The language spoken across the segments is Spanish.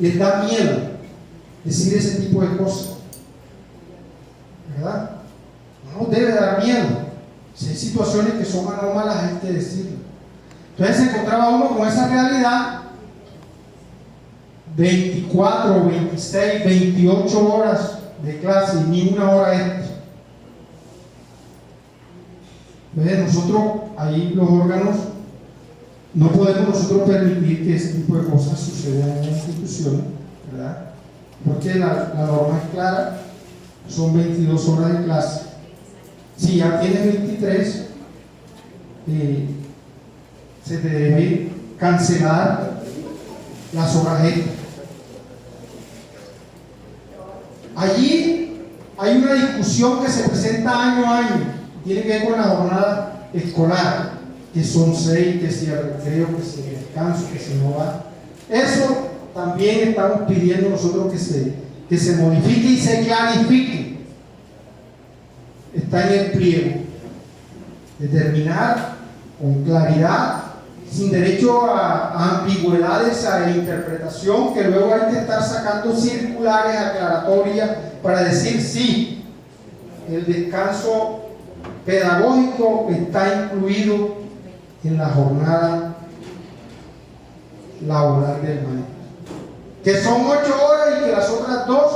les da miedo decir ese tipo de cosas, ¿verdad? No nos debe dar miedo. Si hay situaciones que son anómalas, hay que decirlo. Entonces se encontraba uno con esa realidad: 24, 26, 28 horas de clase y ni una hora extra. Entonces nosotros, ahí los órganos, no podemos nosotros permitir que ese tipo de cosas sucedan en la institución, ¿verdad? Porque la norma es clara, son 22 horas de clase. Si ya tienes 23, se te debe cancelar las horas extras. Allí hay una discusión que se presenta año a año, tiene que ver con la jornada escolar, que son 6, que si el recreo, que si el descanso, que si no va. Eso también estamos pidiendo nosotros que se modifique y se clarifique. Está en el pliego. Determinar con claridad, sin derecho a ambigüedades, a interpretación, que luego hay que estar sacando circulares aclaratorias para decir sí, el descanso pedagógico está incluido en la jornada laboral del maestro, que son 8 horas y que las otras 2,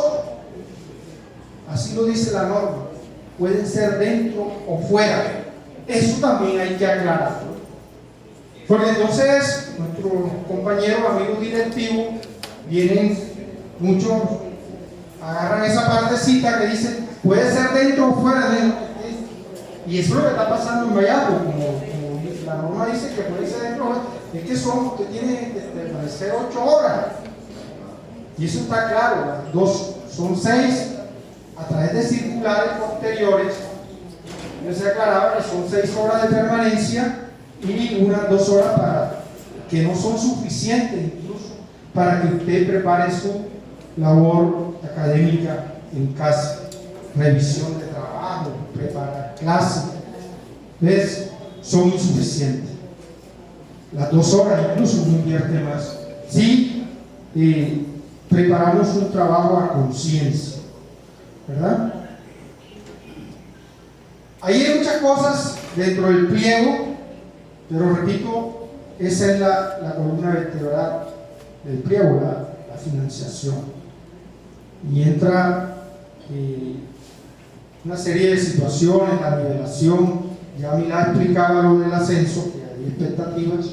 así lo dice la norma, pueden ser dentro o fuera. Eso también hay que aclararlo, porque entonces nuestros compañeros, amigos directivos, vienen muchos, agarran esa partecita que dice puede ser dentro o fuera de. Y eso es lo que está pasando en Mayagüez, como la norma dice que puede ser dentro, es que usted tiene que parecer 8 horas. Y eso está claro, las 2 son 6, a través de circulares posteriores, se aclaraba que son 6 horas de permanencia y unas 2 horas que no son suficientes incluso para que usted prepare su labor académica en casa, revisión de trabajo, preparar clases. ¿Ves? Son insuficientes. Las 2 horas incluso uno invierte más. Sí, preparamos un trabajo a conciencia, ¿verdad? Ahí hay muchas cosas dentro del pliego, pero repito, esa es la columna vertebral del pliego, la financiación. Y entra una serie de situaciones, la nivelación. Ya Milá explicaba lo del ascenso, que hay expectativas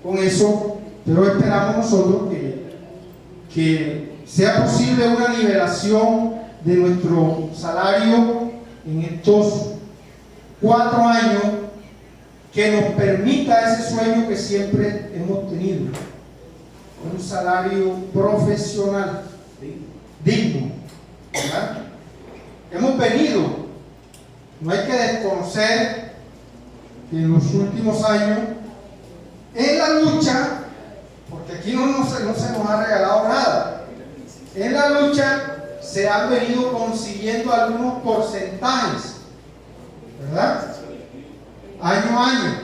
con eso, pero esperamos nosotros que sea posible una nivelación de nuestro salario en estos 4 años, que nos permita ese sueño que siempre hemos tenido, un salario profesional digno, ¿verdad? Hemos venido, no hay que desconocer que en los últimos años, en la lucha, porque aquí no se nos ha regalado nada, en la lucha se han venido consiguiendo algunos porcentajes, ¿verdad? Año a año,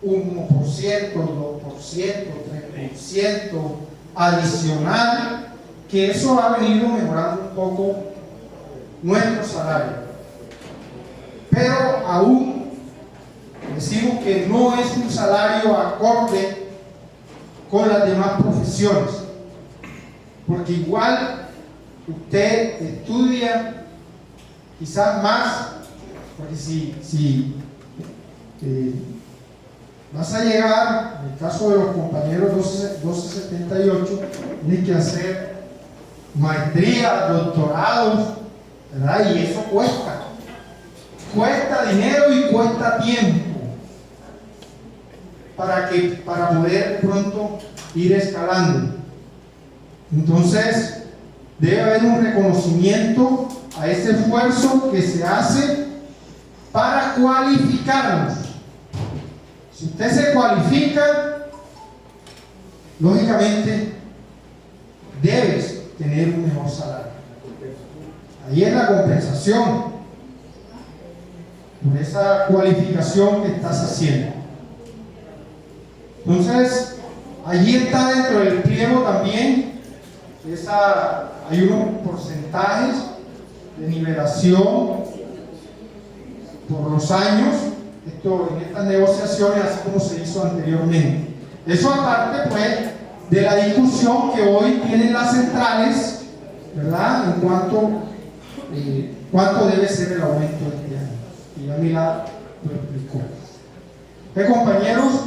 1%, 2%, 3% adicional, que eso ha venido mejorando un poco nuestro salario. Pero aún decimos que no es un salario acorde con las demás profesiones, porque igual usted estudia quizás más, porque si vas a llegar, en el caso de los compañeros 1278, tienes que hacer maestría, doctorados, ¿verdad? Y eso cuesta dinero y cuesta tiempo para poder pronto ir escalando. Entonces debe haber un reconocimiento a ese esfuerzo que se hace para cualificarnos. Si usted se cualifica, lógicamente debes tener un mejor salario. Ahí es la compensación por esa cualificación que estás haciendo. Entonces, allí está dentro del pliego también hay unos porcentajes de nivelación por los años, en estas negociaciones, así como se hizo anteriormente. Eso aparte, pues, de la discusión que hoy tienen las centrales, ¿verdad?, en cuánto debe ser el aumento de este año. Y ya Milad lo explicó. Compañeros,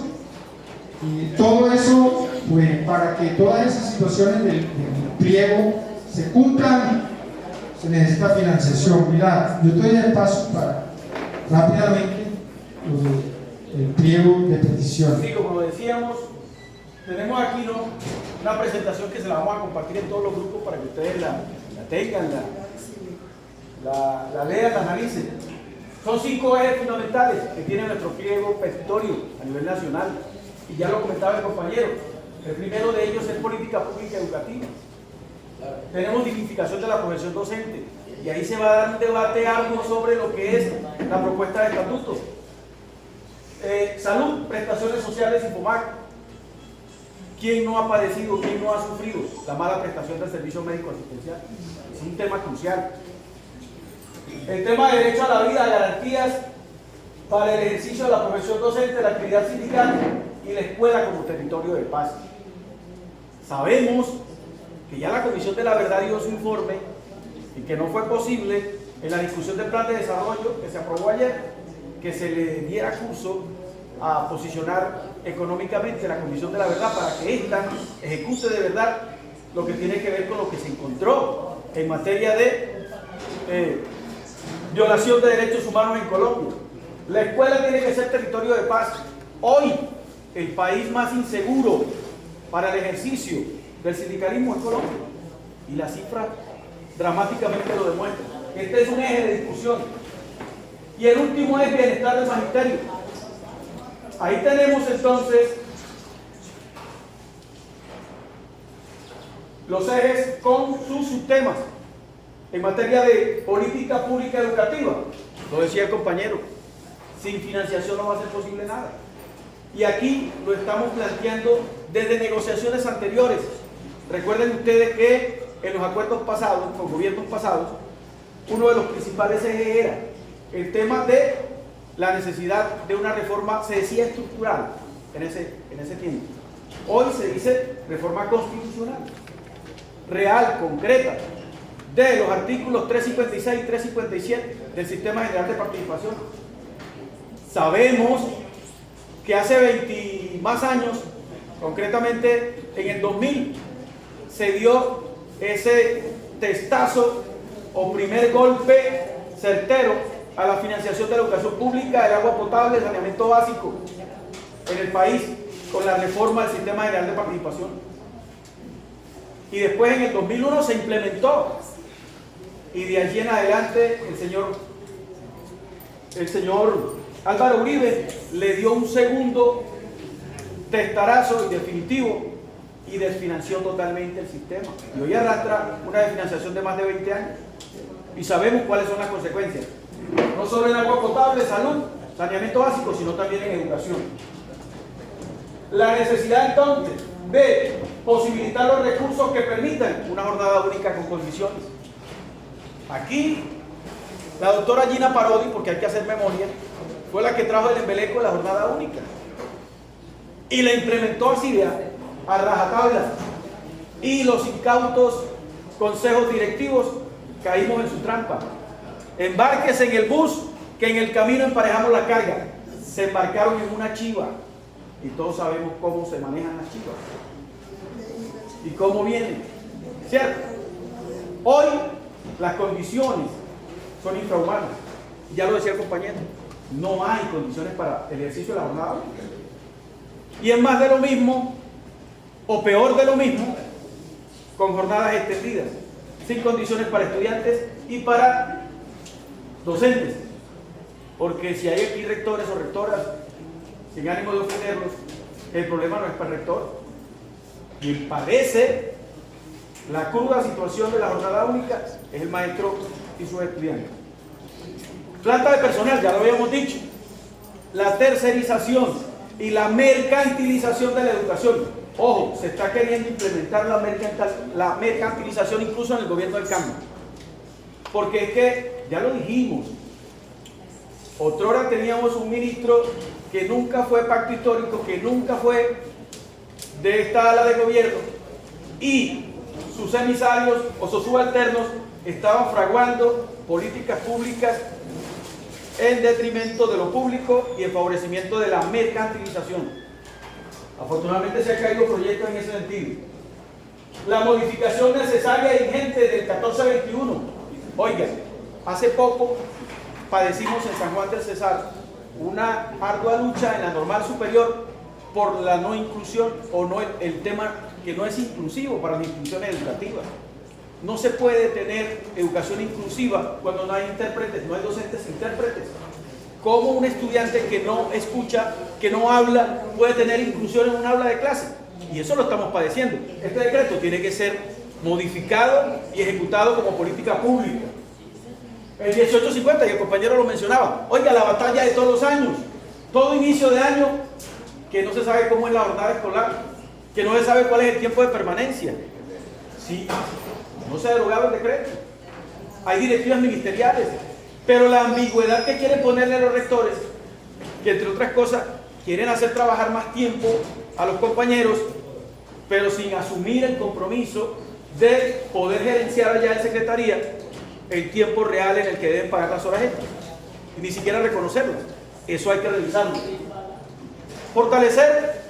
todo eso, pues, para que todas esas situaciones del pliego se cumplan, se necesita financiación. Mirad, yo estoy de paso para rápidamente el pliego de petición. Sí, como decíamos, tenemos aquí una presentación que se la vamos a compartir en todos los grupos para que ustedes la tengan, la lean, la analicen. Son 5 ejes fundamentales que tiene nuestro pliego petitorio a nivel nacional, y ya lo comentaba el compañero. El primero de ellos es política pública educativa. Tenemos dignificación de la profesión docente, y ahí se va a dar un debate amplio sobre lo que es la propuesta de estatuto. Salud, prestaciones sociales y FOMAC. ¿Quién no ha padecido, quién no ha sufrido la mala prestación del servicio médico asistencial? Es un tema crucial. El tema de derecho a la vida, garantías para el ejercicio de la profesión docente, la actividad sindical y la escuela como territorio de paz. Sabemos que ya la Comisión de la Verdad dio su informe y que no fue posible en la discusión del plan de desarrollo que se aprobó ayer, que se le diera curso a posicionar económicamente la Comisión de la Verdad para que ésta ejecute de verdad lo que tiene que ver con lo que se encontró en materia de violación de derechos humanos en Colombia. La escuela tiene que ser territorio de paz. Hoy, el país más inseguro para el ejercicio del sindicalismo es Colombia, y la cifra dramáticamente lo demuestra. Este es un eje de discusión. Y el último es bienestar del magisterio. Ahí tenemos entonces los ejes con sus subtemas. En materia de política pública educativa, lo decía el compañero, sin financiación no va a ser posible nada. Y aquí lo estamos planteando desde negociaciones anteriores. Recuerden ustedes que en los acuerdos pasados, con gobiernos pasados, uno de los principales ejes era el tema de la necesidad de una reforma, se decía estructural en ese tiempo. Hoy se dice reforma constitucional, real, concreta, de los artículos 356 y 357 del Sistema General de Participación. Sabemos que hace 20 más años, concretamente en el 2000, se dio ese testazo o primer golpe certero a la financiación de la educación pública, el agua potable, el saneamiento básico en el país, con la reforma del Sistema General de Participación. Y después en el 2001 se implementó, y de allí en adelante el señor Álvaro Uribe le dio un segundo testarazo y definitivo y desfinanció totalmente el sistema, y hoy arrastra una desfinanciación de más de 20 años, y sabemos cuáles son las consecuencias, no solo en agua potable, salud, saneamiento básico, sino también en educación. La necesidad entonces de posibilitar los recursos que permitan una jornada única con condiciones. Aquí la doctora Gina Parodi, porque hay que hacer memoria, fue la que trajo el embeleco de la jornada única y la implementó así a rajatabla, y los incautos consejos directivos caímos en su trampa. Embárquese en el bus, que en el camino emparejamos la carga. Se embarcaron en una chiva, y todos sabemos cómo se manejan las chivas y cómo vienen, ¿cierto? Hoy las condiciones son infrahumanas, ya lo decía el compañero, no hay condiciones para el ejercicio de la jornada única, y es más de lo mismo o peor de lo mismo con jornadas extendidas, sin condiciones para estudiantes y para docentes, porque si hay aquí rectores o rectoras, sin ánimo de ofenderlos, el problema no es para el rector, y padece la cruda situación de la jornada única es el maestro y sus estudiantes. Planta de personal, ya lo habíamos dicho, la tercerización y la mercantilización de la educación. Ojo, se está queriendo implementar la mercantilización incluso en el gobierno del cambio. Porque es que, ya lo dijimos, otrora teníamos un ministro que nunca fue pacto histórico, que nunca fue de esta ala de gobierno, y sus emisarios o sus subalternos estaban fraguando políticas públicas en detrimento de lo público y en favorecimiento de la mercantilización. Afortunadamente se han caído proyectos en ese sentido. La modificación necesaria y urgente del 1421. Oiga, hace poco padecimos en San Juan del Cesar una ardua lucha en la normal superior por la no inclusión o no el tema que no es inclusivo para las instituciones educativas. No se puede tener educación inclusiva cuando no hay intérpretes, no hay docentes intérpretes. ¿Cómo un estudiante que no escucha, que no habla, puede tener inclusión en un aula de clase? Y eso lo estamos padeciendo. Este decreto tiene que ser modificado y ejecutado como política pública. El 1850, y el compañero lo mencionaba, oiga, la batalla de todos los años, todo inicio de año, que no se sabe cómo es la jornada escolar, que no se sabe cuál es el tiempo de permanencia. Sí, no se ha derogado el decreto. Hay directivas ministeriales, pero la ambigüedad que quieren ponerle los rectores, que entre otras cosas quieren hacer trabajar más tiempo a los compañeros, pero sin asumir el compromiso de poder gerenciar allá en secretaría el tiempo real en el que deben pagar las horas extras, y ni siquiera reconocerlas. Eso hay que revisarlo. Fortalecer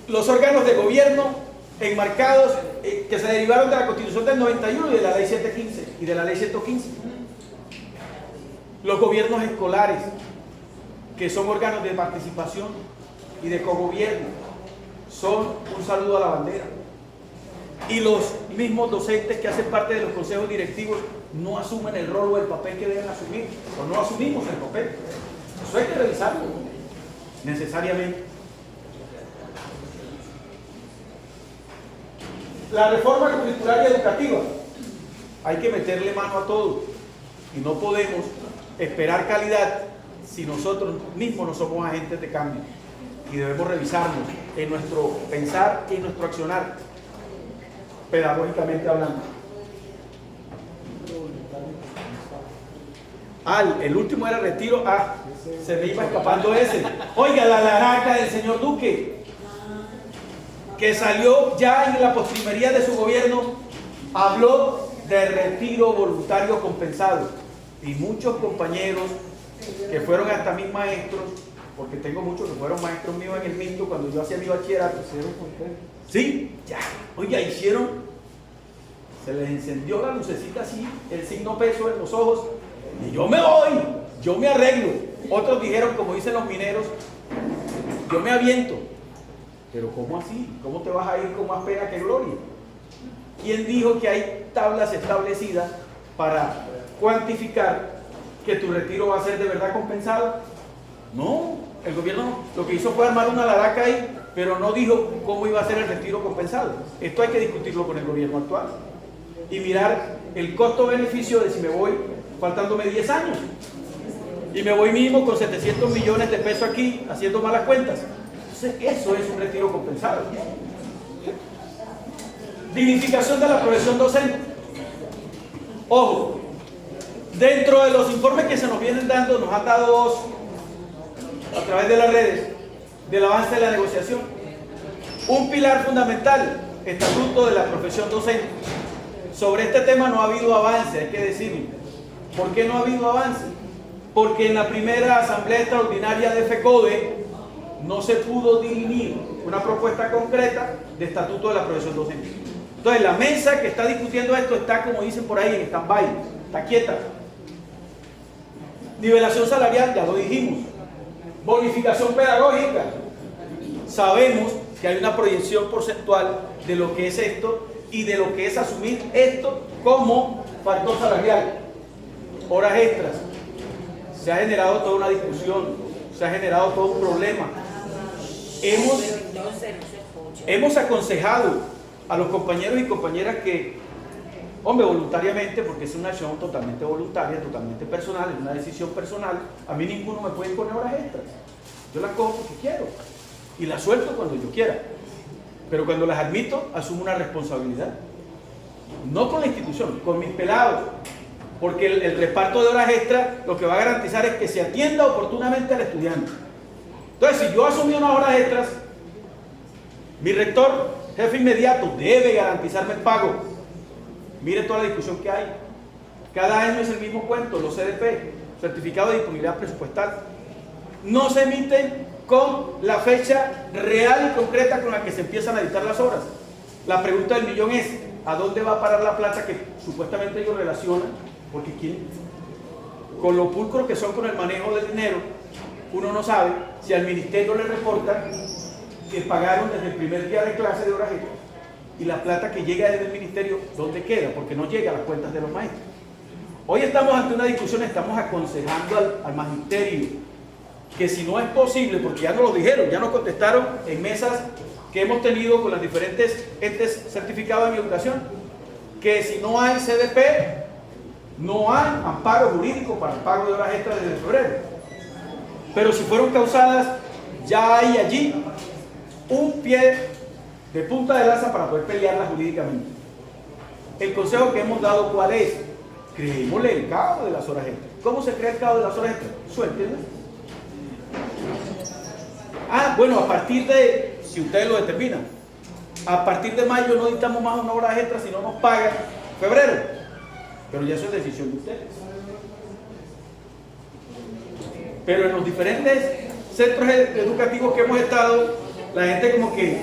los órganos de gobierno enmarcados que se derivaron de la Constitución del 91 y de la Ley 715 y de la Ley 115. Los gobiernos escolares, que son órganos de participación y de cogobierno, son un saludo a la bandera. Y los mismos docentes que hacen parte de los consejos directivos no asumen el rol o el papel que deben asumir, o no asumimos el papel. Eso hay que revisarlo necesariamente. La reforma curricular y educativa, hay que meterle mano a todo, y no podemos esperar calidad si nosotros mismos no somos agentes de cambio, y debemos revisarnos en nuestro pensar y en nuestro accionar, pedagógicamente hablando. El último era retiro. Se me iba escapando ese. Oiga, la laraca del señor Duque, que salió ya en la postrimería de su gobierno, habló de retiro voluntario compensado. Y muchos compañeros que fueron hasta mis maestros, porque tengo muchos que fueron maestros míos en el MINTO cuando yo hacía mi bachillerato. Sí, ya. Oiga, se les encendió la lucecita así, el signo peso en los ojos, y yo me voy, yo me arreglo. Otros dijeron, como dicen los mineros, yo me aviento. Pero ¿cómo así? ¿Cómo te vas a ir con más pena que gloria? ¿Quién dijo que hay tablas establecidas para cuantificar que tu retiro va a ser de verdad compensado? No, el gobierno lo que hizo fue armar una laraca ahí, pero no dijo cómo iba a ser el retiro compensado. Esto hay que discutirlo con el gobierno actual y mirar el costo-beneficio de si me voy faltándome 10 años y me voy mínimo con 700 millones de pesos aquí haciendo malas cuentas. Entonces eso es un retiro compensado. Dignificación de la profesión docente. Ojo, dentro de los informes que se nos vienen dando, nos han dado dos a través de las redes del avance de la negociación. Un pilar fundamental, estatuto de la profesión docente. Sobre este tema no ha habido avance, hay que decirlo. ¿Por qué no ha habido avance? Porque en la primera asamblea extraordinaria de FECODE no se pudo dirimir una propuesta concreta de estatuto de la profesión docente. Entonces la mesa que está discutiendo esto está, como dicen por ahí, en stand-by, está quieta. Nivelación salarial, ya lo dijimos. Bonificación pedagógica. Sabemos que hay una proyección porcentual de lo que es esto y de lo que es asumir esto como factor salarial. Horas extras. Se ha generado toda una discusión, se ha generado todo un problema. Hemos aconsejado a los compañeros y compañeras que, hombre, voluntariamente, porque es una acción totalmente voluntaria, totalmente personal, es una decisión personal. A mí ninguno me puede poner horas extras. Yo las cojo porque quiero y las suelto cuando yo quiera. pero cuando las admito, asumo una responsabilidad. No con la institución, con mis pelados. Porque el reparto de horas extras lo que va a garantizar es que se atienda oportunamente al estudiante. Entonces, si yo asumí unas horas extras, mi rector, jefe inmediato, debe garantizarme el pago. Mire toda la discusión que hay. Cada año es el mismo cuento, los CDP, certificado de disponibilidad presupuestal, no se emiten con la fecha real y concreta con la que se empiezan a dictar las obras. La pregunta del millón es, ¿a dónde va a parar la plata que supuestamente ellos relacionan? Porque con lo pulcros que son con el manejo del dinero, uno no sabe si al ministerio le reportan que pagaron desde el primer día de clase de horas extras y la plata que llega desde el ministerio, ¿dónde queda? Porque no llega a las cuentas de los maestros. Hoy estamos ante una discusión, estamos aconsejando al magisterio que si no es posible, porque ya nos lo dijeron, ya nos contestaron en mesas que hemos tenido con los diferentes entes certificados en educación, que si no hay CDP, no hay amparo jurídico para el pago de horas extras desde febrero. Pero si fueron causadas, ya hay allí un pie de punta de lanza para poder pelearlas jurídicamente. El consejo que hemos dado, ¿cuál es? Creémosle el cabo de las horas extras. ¿Cómo se crea el cabo de las horas extras? Suéltenlas. Bueno, a partir de, si ustedes lo determinan, a partir de mayo no dictamos más una hora extra si no nos pagan febrero. Pero ya eso es decisión de ustedes. Pero en los diferentes centros educativos que hemos estado, la gente como que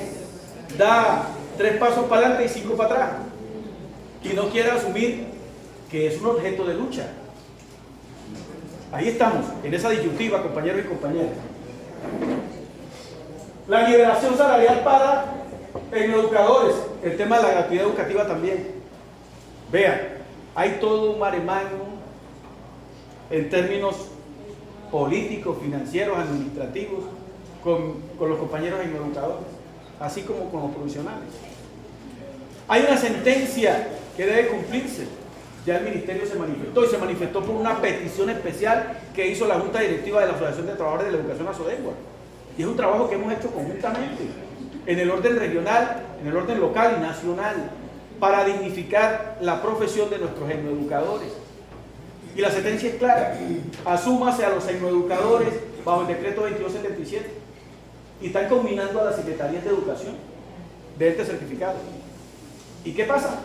da 3 pasos para adelante y 5 para atrás. Y no quiere asumir que es un objeto de lucha. Ahí estamos, en esa disyuntiva, compañeros y compañeras. La liberación salarial para educadores, el tema de la gratuidad educativa también. Vean, hay todo un mare magnum en términos políticos, financieros, administrativos, con los compañeros educadores, así como con los profesionales. Hay una sentencia que debe cumplirse. Ya el ministerio se manifestó y se manifestó por una petición especial que hizo la Junta Directiva de la Asociación de Trabajadores de la Educación Asodengua. Y es un trabajo que hemos hecho conjuntamente, en el orden regional, en el orden local y nacional, para dignificar la profesión de nuestros etnoeducadores. Y la sentencia es clara: asúmase a los etnoeducadores bajo el decreto 2277 y están combinando a las secretarías de educación de entes certificados. ¿Y qué pasa?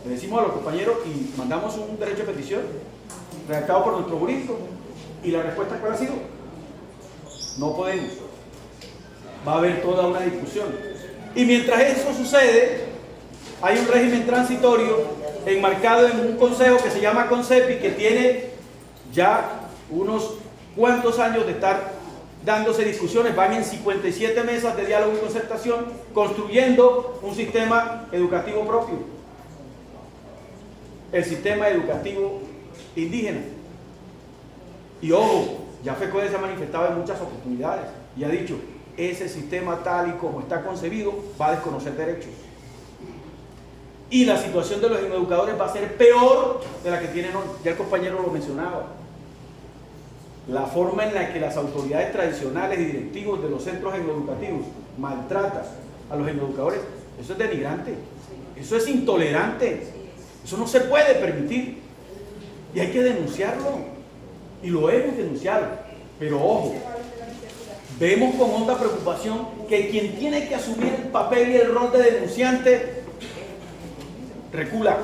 Le decimos a los compañeros y mandamos un derecho de petición redactado por nuestro jurídico, y la respuesta ¿cuál ha sido? No podemos. Va a haber toda una discusión. Y mientras eso sucede, hay un régimen transitorio enmarcado en un consejo que se llama CONCEPI, que tiene ya unos cuantos años de estar dándose discusiones. Van en 57 mesas de diálogo y concertación, construyendo un sistema educativo propio, el sistema educativo indígena. Y ojo, ya FECODE se ha manifestado en muchas oportunidades y ha dicho: ese sistema tal y como está concebido va a desconocer derechos. Y la situación de los educadores va a ser peor de la que tienen hoy. Ya el compañero lo mencionaba. La forma en la que las autoridades tradicionales y directivos de los centros educativos maltratan a los educadores, eso es denigrante, eso es intolerante, eso no se puede permitir. Y hay que denunciarlo. Y lo hemos denunciado. Pero ojo, vemos con honda preocupación que quien tiene que asumir el papel y el rol de denunciante recula,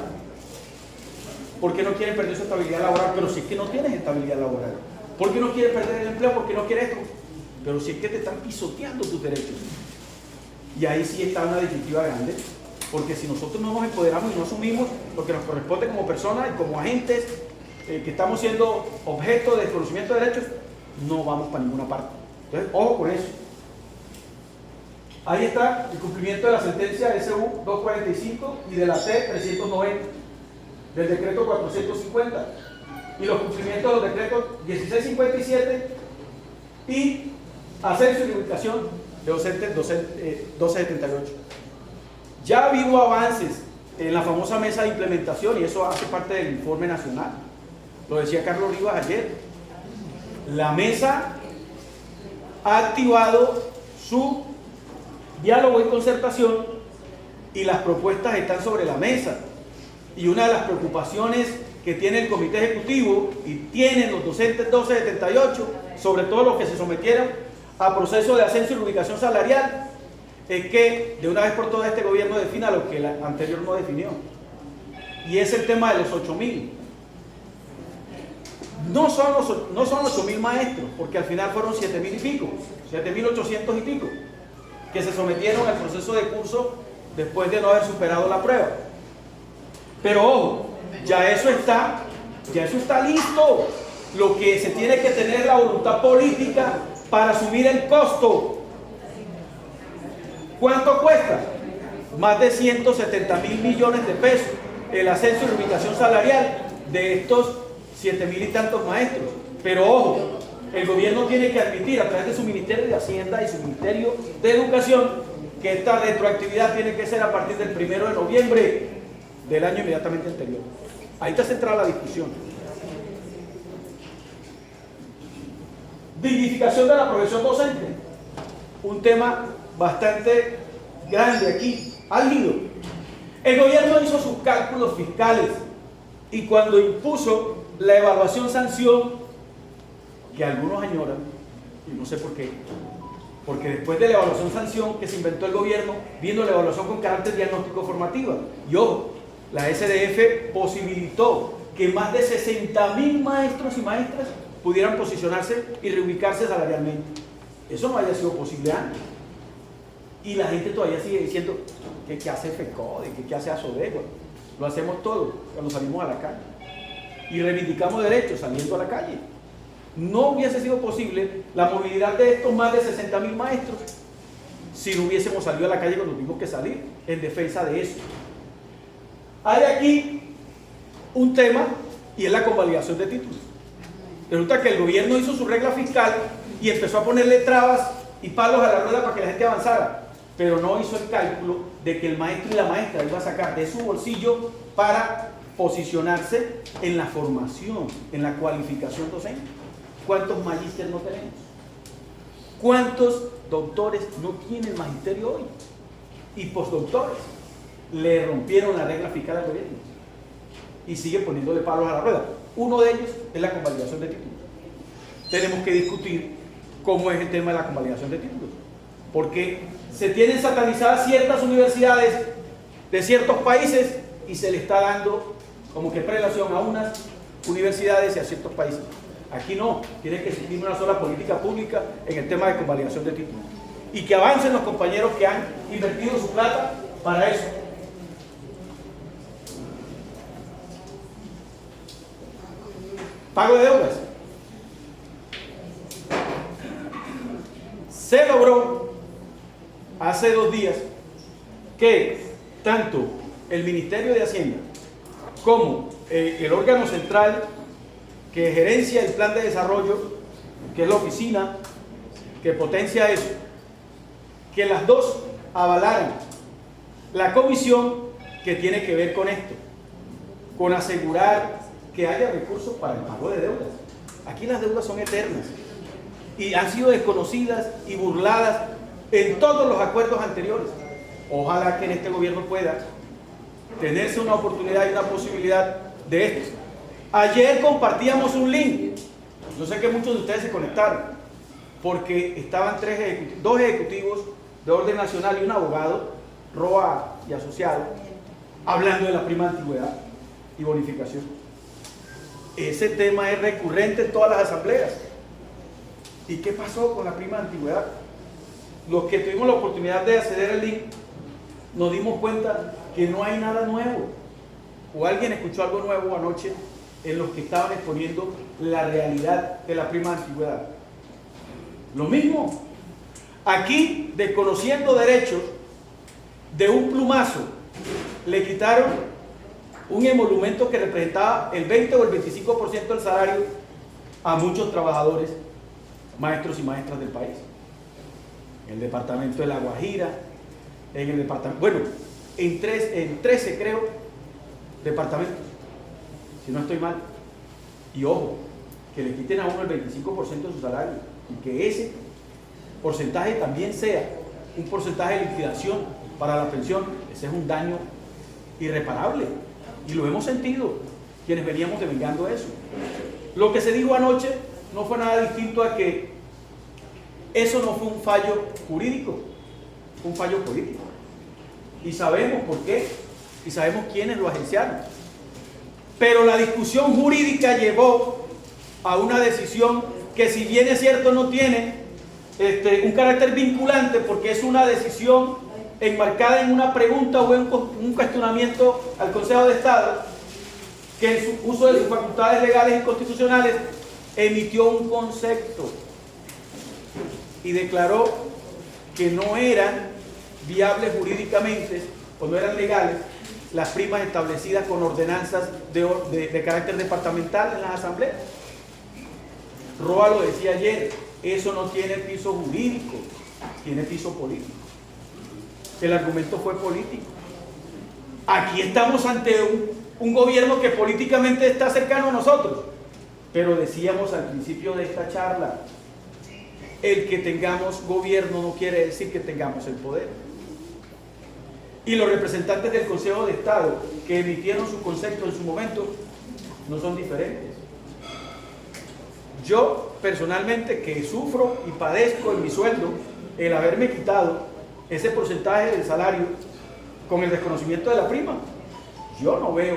porque no quiere perder su estabilidad laboral. Pero si es que no tienes estabilidad laboral, ¿por qué no quieres perder el empleo? ¿Por qué no quieres esto? Pero si es que te están pisoteando tus derechos. Y ahí sí está una disyuntiva grande, porque si nosotros no nos empoderamos y no asumimos lo que nos corresponde como personas y como agentes que estamos siendo objeto de desconocimiento de derechos, no vamos para ninguna parte. Entonces, ojo con eso. Ahí está el cumplimiento de la sentencia SU 245 y de la T 390, del decreto 450, y los cumplimientos de los decretos 1657 y ascenso y ubicación de docentes 1278. Ya ha habido avances en la famosa mesa de implementación, y eso hace parte del informe nacional. Lo decía Carlos Rivas ayer. La mesa ha activado su diálogo y concertación, y las propuestas están sobre la mesa. Y una de las preocupaciones que tiene el comité ejecutivo y tienen los docentes 1278, sobre todo los que se sometieron a proceso de ascenso y reubicación salarial, es que de una vez por todas este gobierno defina lo que el anterior no definió, y es el tema de los 8.000. No son 8.000 maestros, porque al final fueron 7.000 y pico, 7.800 y pico, que se sometieron al proceso de curso después de no haber superado la prueba. Pero ojo, ya eso está listo. Lo que se tiene que tener es la voluntad política para asumir el costo. ¿Cuánto cuesta? Más de 170.000 millones de pesos el ascenso y reubicación salarial de estos 7.000 y tantos maestros. Pero ojo, el gobierno tiene que admitir a través de su Ministerio de Hacienda y su Ministerio de Educación que esta retroactividad tiene que ser a partir del 1 de noviembre del año inmediatamente anterior. Ahí está centrada la discusión. Dignificación de la profesión docente. Un tema bastante grande aquí, álgido. El gobierno hizo sus cálculos fiscales y cuando impuso la evaluación-sanción, que algunos añoran, y no sé por qué, porque después de la evaluación-sanción que se inventó el gobierno, vino la evaluación con carácter diagnóstico formativa. Y ojo, la SDF posibilitó que más de 60.000 maestros y maestras pudieran posicionarse y reubicarse salarialmente. Eso no haya sido posible antes. Y la gente todavía sigue diciendo que qué hace FECODE, que qué hace ASODEGUA. Lo hacemos todo cuando salimos a la calle. Y reivindicamos derechos saliendo a la calle. No hubiese sido posible la movilidad de estos más de 60.000 maestros si no hubiésemos salido a la calle cuando tuvimos que salir en defensa de eso. Hay aquí un tema y es la convalidación de títulos. Resulta que el gobierno hizo su regla fiscal y empezó a ponerle trabas y palos a la rueda para que la gente avanzara, pero no hizo el cálculo de que el maestro y la maestra iba a sacar de su bolsillo para posicionarse en la formación, en la cualificación docente. ¿Cuántos magísteres no tenemos? ¿Cuántos doctores no tienen magisterio hoy? Y postdoctores. Le rompieron la regla fiscal al gobierno y sigue poniéndole palos a la rueda. Uno de ellos es la convalidación de títulos. Tenemos que discutir cómo es el tema de la convalidación de títulos, porque se tienen satanizadas ciertas universidades de ciertos países y se le está dando como que prelación a unas universidades y a ciertos países. Aquí no, tiene que existir una sola política pública en el tema de convalidación de títulos y que avancen los compañeros que han invertido su plata para eso. Pago de deudas. Se logró hace 2 días que tanto el Ministerio de Hacienda como el órgano central que gerencia el plan de desarrollo, que es la oficina que potencia eso, que las dos avalaran la comisión que tiene que ver con esto, con asegurar que haya recursos para el pago de deudas. Aquí las deudas son eternas y han sido desconocidas y burladas en todos los acuerdos anteriores. Ojalá que en este gobierno pueda tenerse una oportunidad y una posibilidad de esto. Ayer compartíamos un link, yo sé que muchos de ustedes se conectaron, porque estaban 2 ejecutivos de orden nacional y un abogado, Roa y asociado, hablando de la prima de antigüedad y bonificación. Ese tema es recurrente en todas las asambleas. ¿Y qué pasó con la prima de antigüedad? Los que tuvimos la oportunidad de acceder al link, nos dimos cuenta que no hay nada nuevo. O alguien escuchó algo nuevo anoche en los que estaban exponiendo la realidad de la prima de antigüedad. Lo mismo. Aquí, desconociendo derechos, de un plumazo, le quitaron un emolumento que representaba el 20 o el 25% del salario a muchos trabajadores, maestros y maestras del país. En el departamento de La Guajira, en el departamento, bueno, en 13 creo, departamentos, si no estoy mal. Y ojo, que le quiten a uno el 25% de su salario y que ese porcentaje también sea un porcentaje de liquidación para la pensión. Ese es un daño irreparable y lo hemos sentido quienes veníamos devengando eso. Lo que se dijo anoche no fue nada distinto a que eso no fue un fallo jurídico, fue un fallo político. Y sabemos por qué, y sabemos quiénes lo agenciaron. Pero la discusión jurídica llevó a una decisión que, si bien es cierto, no tiene un carácter vinculante, porque es una decisión enmarcada en una pregunta o en un cuestionamiento al Consejo de Estado, que en su uso de sus facultades legales y constitucionales emitió un concepto y declaró que no eran viables jurídicamente o no eran legales las primas establecidas con ordenanzas de carácter departamental en las asambleas. Roa lo decía ayer, eso no tiene piso jurídico, tiene piso político. El argumento fue político. Aquí estamos ante un gobierno que políticamente está cercano a nosotros, pero decíamos al principio de esta charla, el que tengamos gobierno no quiere decir que tengamos el poder. Y los representantes del Consejo de Estado que emitieron su concepto en su momento no son diferentes. Yo personalmente, que sufro y padezco en mi sueldo el haberme quitado ese porcentaje del salario con el desconocimiento de la prima, yo no veo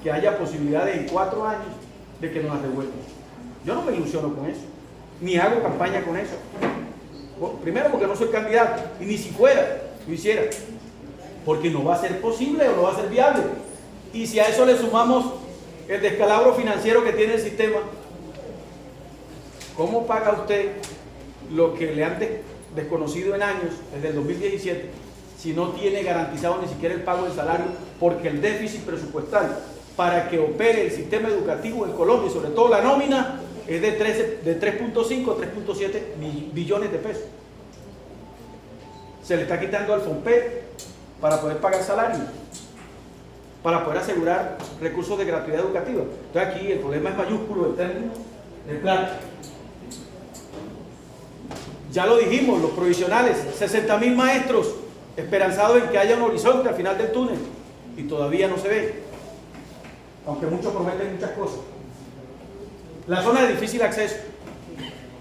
que haya posibilidades en 4 años de que nos las devuelvan. Yo no me ilusiono con eso, ni hago campaña con eso. Primero, porque no soy candidato, y ni si fuera, lo hiciera, porque no va a ser posible o no va a ser viable. Y si a eso le sumamos el descalabro financiero que tiene el sistema, ¿cómo paga usted lo que le han desconocido en años, desde el 2017, si no tiene garantizado ni siquiera el pago del salario? Porque el déficit presupuestal para que opere el sistema educativo en Colombia, y sobre todo la nómina, es de 3.5 a 3.7 billones de pesos. Se le está quitando al FOMPED para poder pagar salarios, para poder asegurar recursos de gratuidad educativa. Entonces aquí el problema es mayúsculo en términos de plata. Ya lo dijimos, los provisionales, 60.000 maestros esperanzados en que haya un horizonte al final del túnel, y todavía no se ve, aunque muchos prometen muchas cosas. La zona de difícil acceso.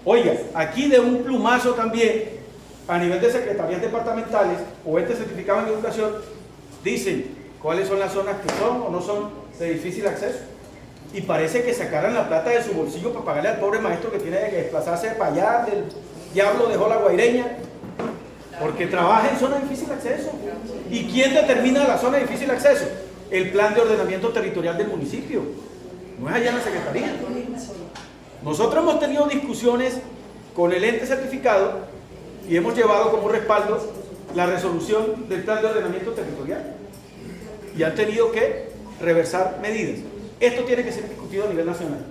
Oiga, aquí de un plumazo también, a nivel de secretarías departamentales o entes certificados en educación, dicen cuáles son las zonas que son o no son de difícil acceso. Y parece que sacaran la plata de su bolsillo para pagarle al pobre maestro que tiene que desplazarse para allá, del diablo dejó la Guaireña, porque trabaja en zona de difícil acceso. ¿Y quién determina la zona de difícil acceso? El plan de ordenamiento territorial del municipio, no es allá en la secretaría. Nosotros hemos tenido discusiones con el ente certificado y hemos llevado como respaldo la resolución del plan de ordenamiento territorial y han tenido que reversar medidas. Esto tiene que ser discutido a nivel nacional.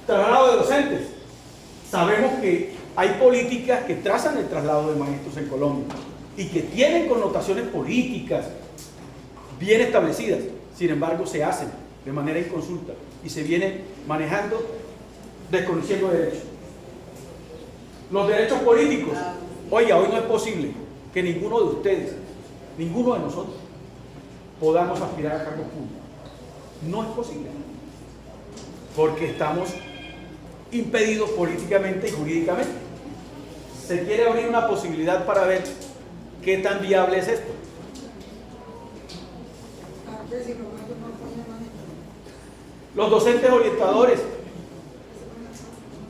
Traslado de docentes. Sabemos que hay políticas que trazan el traslado de maestros en Colombia y que tienen connotaciones políticas bien establecidas. Sin embargo, se hacen de manera inconsulta y se vienen manejando desconociendo derechos. Los derechos políticos. Oiga, hoy no es posible que ninguno de ustedes, ninguno de nosotros, podamos aspirar a cargos públicos. No es posible. Porque estamos impedidos políticamente y jurídicamente. Se quiere abrir una posibilidad para ver qué tan viable es esto. Los docentes orientadores.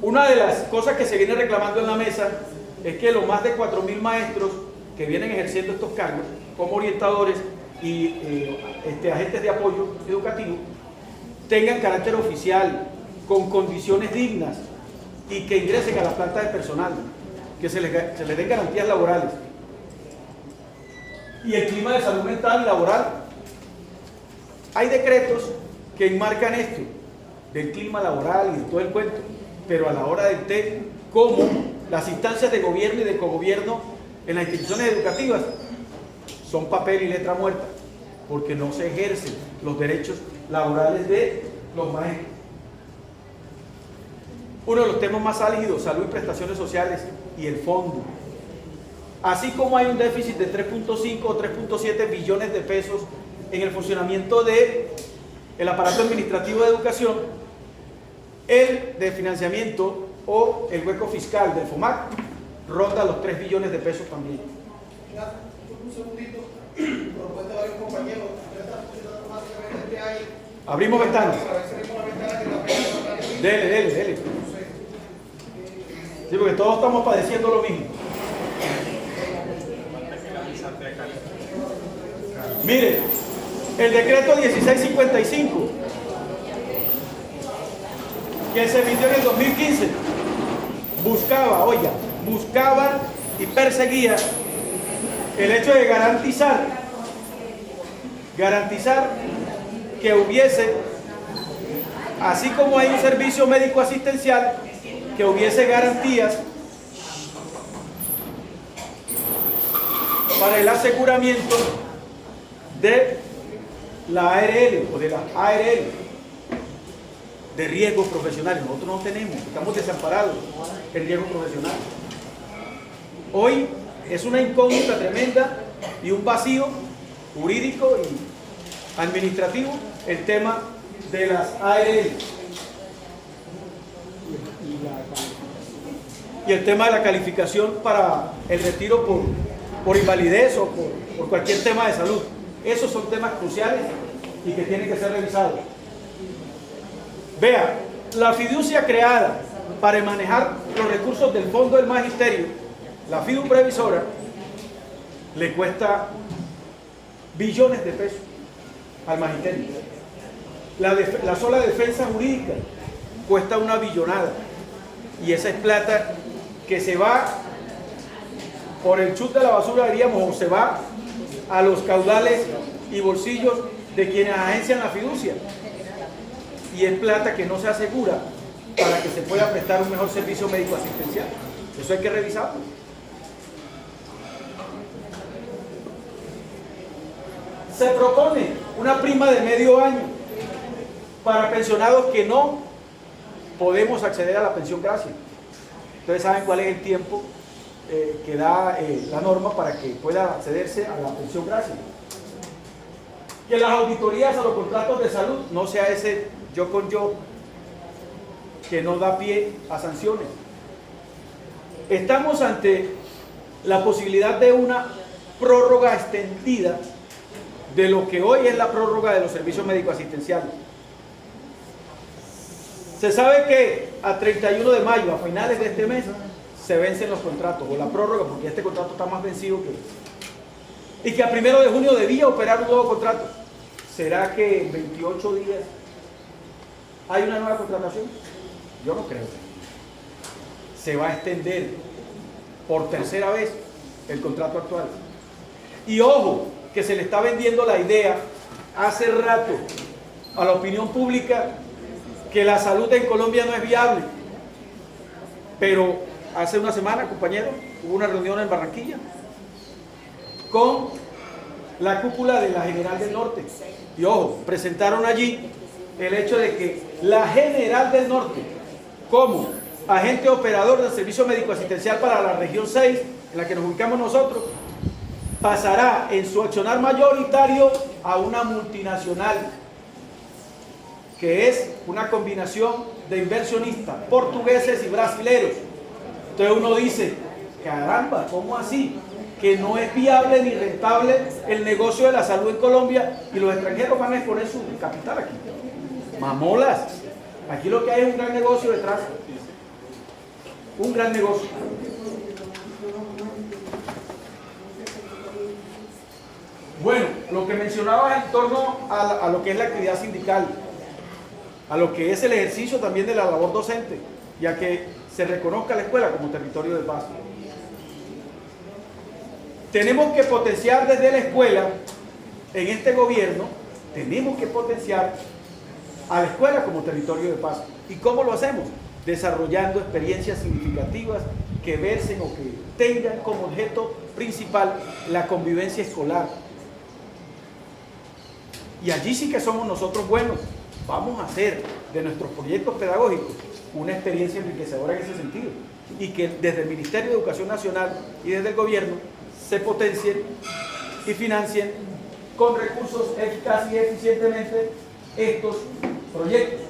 Una de las cosas que se viene reclamando en la mesa es que los más de 4.000 maestros que vienen ejerciendo estos cargos como orientadores y agentes de apoyo educativo tengan carácter oficial, con condiciones dignas y que ingresen a las plantas de personal, que se les den garantías laborales. Y el clima de salud mental y laboral. Hay decretos que enmarcan esto, del clima laboral y de todo el cuento, pero a la hora del té, como las instancias de gobierno y de cogobierno en las instituciones educativas son papel y letra muerta, porque no se ejercen los derechos laborales de los maestros. Uno de los temas más álgidos, salud y prestaciones sociales y el fondo. así como hay un déficit de 3.5 o 3.7 billones de pesos en el funcionamiento del aparato administrativo de educación, el de financiamiento o el hueco fiscal del FOMAC ronda los 3 billones de pesos también. Un segundito, propuesta de varios compañeros, Abrimos ventanas. Dele. Sí, porque todos estamos padeciendo lo mismo. Mire, el decreto 1655, que se emitió en el 2015, buscaba y perseguía el hecho de garantizar que hubiese, así como hay un servicio médico asistencial, que hubiese garantías para el aseguramiento de la ARL o de las ARL de riesgos profesionales. Nosotros no tenemos, estamos desamparados en riesgos profesionales. Hoy es una incógnita tremenda y un vacío jurídico y administrativo el tema de las ARL y el tema de la calificación para el retiro por invalidez o por cualquier tema de salud. Esos son temas cruciales y que tienen que ser revisados. Vea, la fiducia creada para manejar los recursos del Fondo del Magisterio, la fidu previsora, le cuesta billones de pesos al magisterio. La sola defensa jurídica cuesta una billonada, y esa es plata que se va por el chute de la basura, diríamos, o se va a los caudales y bolsillos de quienes agencian la fiducia, y es plata que no se asegura para que se pueda prestar un mejor servicio médico asistencial. Eso hay que revisarlo. Se propone una prima de medio año para pensionados que no podemos acceder a la pensión gracia. Ustedes saben cuál es el tiempo que da la norma para que pueda accederse a la pensión gracia. Que las auditorías a los contratos de salud no sea ese yo con yo que no da pie a sanciones. Estamos ante la posibilidad de una prórroga extendida de lo que hoy es la prórroga de los servicios médicos asistenciales. Se sabe que a 31 de mayo, a finales de este mes, se vencen los contratos, o la prórroga, porque este contrato está más vencido que... Y que a 1 de junio debía operar un nuevo contrato. ¿Será que en 28 días hay una nueva contratación? Yo no creo. Se va a extender por tercera vez el contrato actual. Y ojo, que se le está vendiendo la idea hace rato a la opinión pública que la salud en Colombia no es viable. Pero hace una semana, compañeros, hubo una reunión en Barranquilla con la cúpula de la General del Norte. Y ojo, presentaron allí el hecho de que la General del Norte, como agente operador del servicio médico asistencial para la región 6, en la que nos ubicamos nosotros, pasará en su accionar mayoritario a una multinacional, que es una combinación de inversionistas portugueses y brasileños. Entonces uno dice, caramba, ¿cómo así? Que no es viable ni rentable el negocio de la salud en Colombia y los extranjeros van a exponer su capital aquí. Mamolas. Aquí lo que hay es un gran negocio detrás. Un gran negocio. Bueno, lo que mencionaba en torno a lo que es la actividad sindical, a lo que es el ejercicio también de la labor docente, ya que se reconozca la escuela como territorio de paz. Tenemos que potenciar desde la escuela, en este gobierno, tenemos que potenciar a la escuela como territorio de paz. ¿Y cómo lo hacemos? Desarrollando experiencias significativas que versen o que tengan como objeto principal la convivencia escolar. Y allí sí que somos nosotros buenos. Vamos a hacer de nuestros proyectos pedagógicos una experiencia enriquecedora en ese sentido. Y que desde el Ministerio de Educación Nacional y desde el gobierno se potencien y financien con recursos eficaz y eficientemente estos proyectos.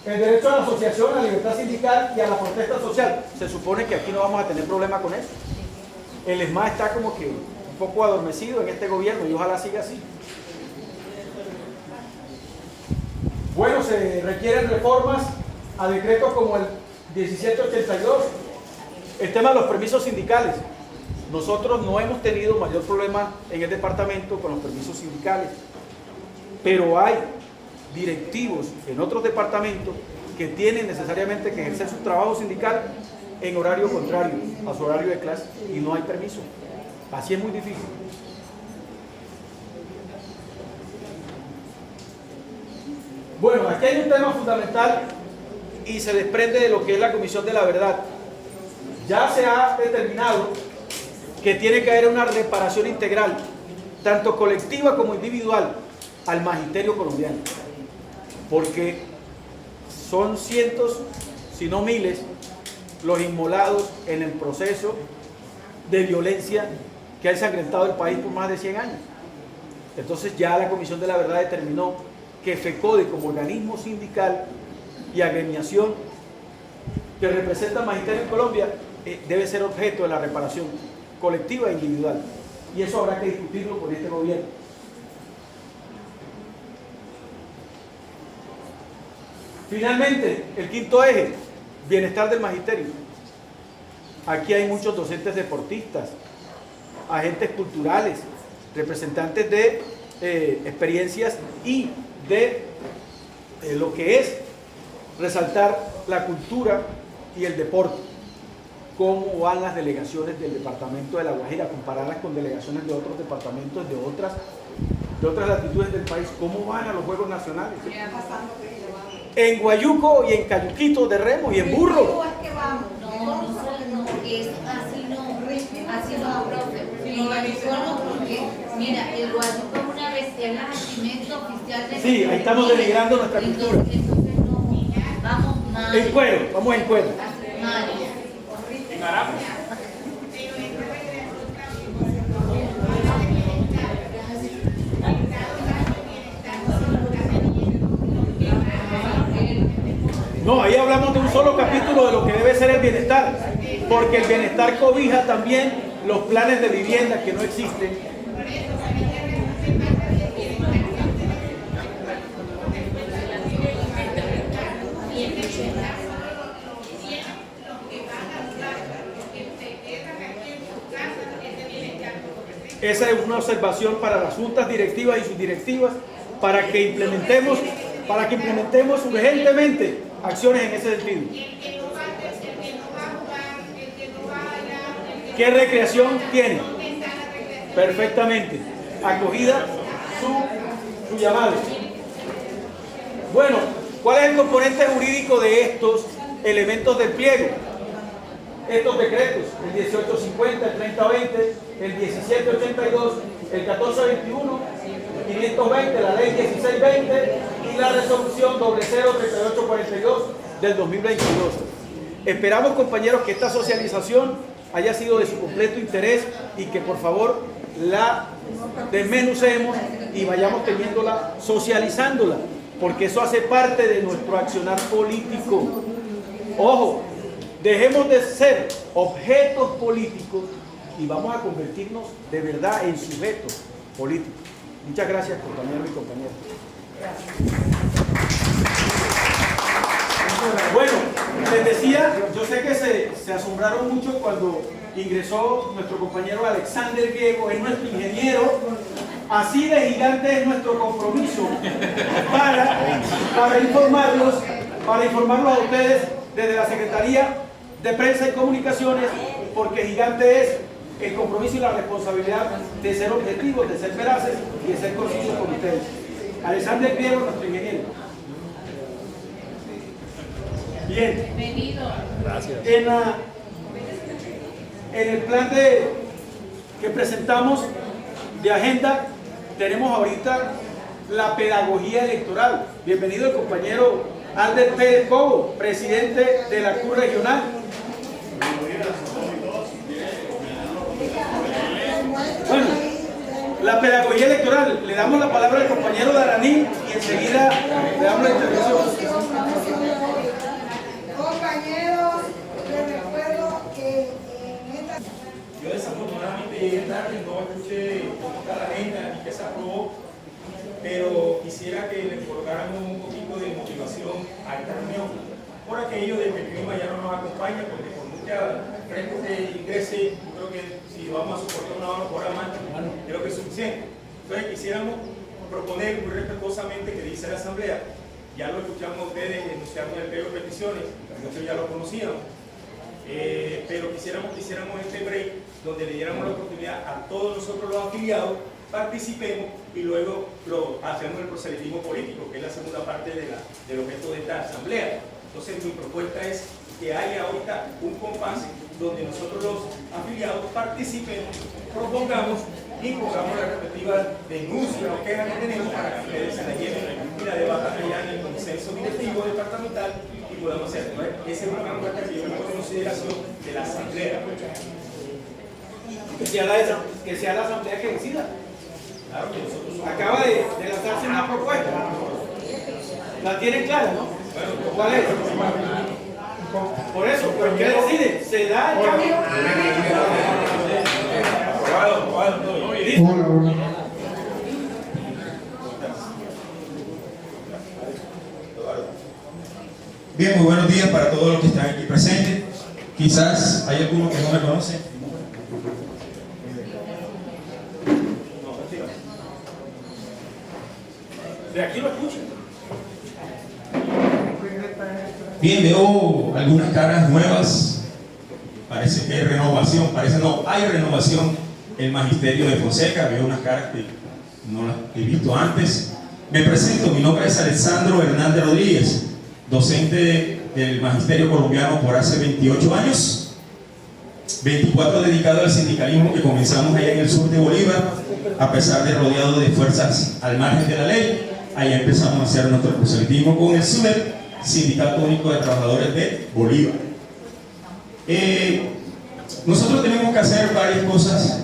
El derecho a la asociación, a la libertad sindical y a la protesta social. Se supone que aquí no vamos a tener problema con eso. El ESMA está como que un poco adormecido en este gobierno y ojalá siga así. Bueno, se requieren reformas a decretos como el 1782. El tema de los permisos sindicales. Nosotros no hemos tenido mayor problema en el departamento con los permisos sindicales, pero hay directivos en otros departamentos que tienen necesariamente que ejercer su trabajo sindical en horario contrario a su horario de clase y no hay permiso. Así es muy difícil. Bueno, aquí hay un tema fundamental y se desprende de lo que es la Comisión de la Verdad. Ya se ha determinado que tiene que haber una reparación integral, tanto colectiva como individual, al magisterio colombiano, porque son cientos, si no miles, los inmolados en el proceso de violencia que ha ensangrentado el país por más de 100 años. Entonces ya la Comisión de la Verdad determinó que FECODE, como organismo sindical y agremiación que representa al magisterio en Colombia, debe ser objeto de la reparación colectiva e individual. Y eso habrá que discutirlo con este gobierno. Finalmente, el quinto eje, bienestar del magisterio. Aquí hay muchos docentes deportistas, agentes culturales, representantes de experiencias y de lo que es resaltar la cultura y el deporte. Cómo van las delegaciones del departamento de La Guajira, compararlas con delegaciones de otros departamentos, de otras latitudes del país, cómo van a los Juegos Nacionales. En Guayuco y en Cayuquito de remo y en burro. Así no, profe. En Guayuco no, porque mira, el Guayuco una vez es la vestimenta oficial de... Sí, ahí estamos denigrando nuestra cultura. Entonces no, vamos mal. En cuero, vamos en cuero. Mal. No, ahí hablamos de un solo capítulo de lo que debe ser el bienestar, porque el bienestar cobija también los planes de vivienda que no existen. Esa es una observación para las juntas directivas y subdirectivas para que implementemos urgentemente acciones en ese sentido. ¿Qué recreación tiene? Perfectamente. Acogida su llamado. Bueno, ¿cuál es el componente jurídico de estos elementos del pliego? Estos decretos, el 1850, el 3020, el 1782, el 1421, el 520, la ley 1620 y la resolución 003842 del 2022. Esperamos, compañeros, que esta socialización haya sido de su completo interés y que por favor la desmenucemos y vayamos teniéndola, socializándola, porque eso hace parte de nuestro accionar político. Ojo, dejemos de ser objetos políticos y vamos a convertirnos de verdad en sujetos políticos. Muchas gracias, compañeros y compañeras. Bueno, les decía, yo sé que se asombraron mucho cuando ingresó nuestro compañero Alexander Griego, es nuestro ingeniero. Así de gigante es nuestro compromiso para informarlos a ustedes desde la Secretaría de Prensa y Comunicaciones, porque gigante es el compromiso y la responsabilidad de ser objetivos, de ser veraces y de ser concisos con ustedes. Alexander Griego, nuestro ingeniero. Bien. Bienvenido. Gracias. En el plan que presentamos de agenda, tenemos ahorita la pedagogía electoral. Bienvenido el compañero Ander Pérez Cobo, presidente de la CUR regional. Bueno, la pedagogía electoral, le damos la palabra al compañero Daraní y enseguida le damos la intervención. Compañeros, les recuerdo que en esta... Yo desafortunadamente llegué tarde, no escuché toda la agenda y que se aprobó, pero quisiera que le colocáramos un poquito de motivación a esta reunión, por aquello de que el clima ya no nos acompaña, porque por mucha gente que ingrese, yo creo que si vamos a soportar una hora más, creo que es suficiente. Entonces quisiéramos proponer muy respetuosamente que dice la Asamblea, ya lo escuchamos a ustedes enunciando el pliego de peticiones, nosotros ya lo conocíamos, pero quisiéramos este break donde le diéramos la oportunidad a todos nosotros los afiliados, participemos y luego hacemos el proselitismo político, que es la segunda parte del objeto de esta asamblea. Entonces mi propuesta es que haya ahorita un compás donde nosotros los afiliados participemos, propongamos y pongamos las respectivas denuncias o quejas que tenemos para que ustedes se la lleven y la debatan allá en el consenso directivo departamental y podamos hacer. Esa es una propuesta que yo pongo en consideración de la asamblea. Que sea la asamblea que decida. Claro que nosotros somos... Acaba de lanzarse una propuesta. La tienen clara, ¿no? Bueno, ¿cuál es? Por eso, ¿por qué decide? ¿Se da el cambio? Hola, hola. Bien, muy buenos días para todos los que están aquí presentes. Quizás hay algunos que no me conocen. De aquí lo escuchan. Bien, veo algunas caras nuevas. Parece que hay renovación, hay renovación en el magisterio de Fonseca. Veo unas caras que no las he visto antes. Me presento, mi nombre es Alessandro Hernández Rodríguez, docente del magisterio colombiano por hace 28 años, 24 dedicado al sindicalismo que comenzamos allá en el sur de Bolívar, a pesar de rodeado de fuerzas al margen de la ley. Allá empezamos a hacer nuestro proselitismo con el SUDEP, Sindicato Único de Trabajadores de Bolívar. Nosotros tenemos que hacer varias cosas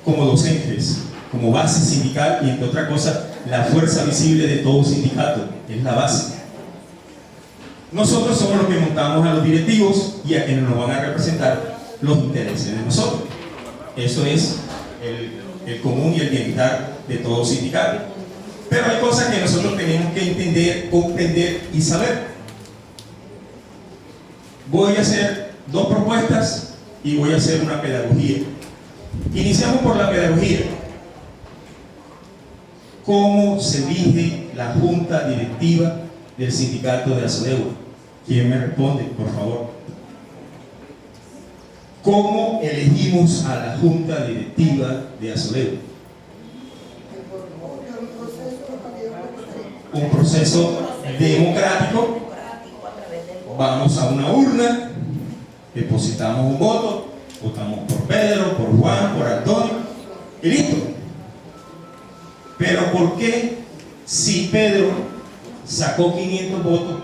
como docentes, como base sindical y entre otras cosas, la fuerza visible de todo sindicato, es la base. Nosotros somos los que montamos a los directivos y a quienes nos van a representar los intereses de nosotros. Eso es el común y el bienestar de todo sindicato. Pero hay cosas que nosotros tenemos que entender, comprender y saber. Voy a hacer dos propuestas y voy a hacer una pedagogía. Iniciamos por la pedagogía. ¿Cómo se elige la junta directiva del sindicato de Asodegua? ¿Quién me responde, por favor? ¿Cómo elegimos a la junta directiva de Asodegua? Un proceso democrático. Vamos a una urna, depositamos un voto, votamos por Pedro, por Juan, por Antonio y listo. Pero ¿por qué si Pedro sacó 500 votos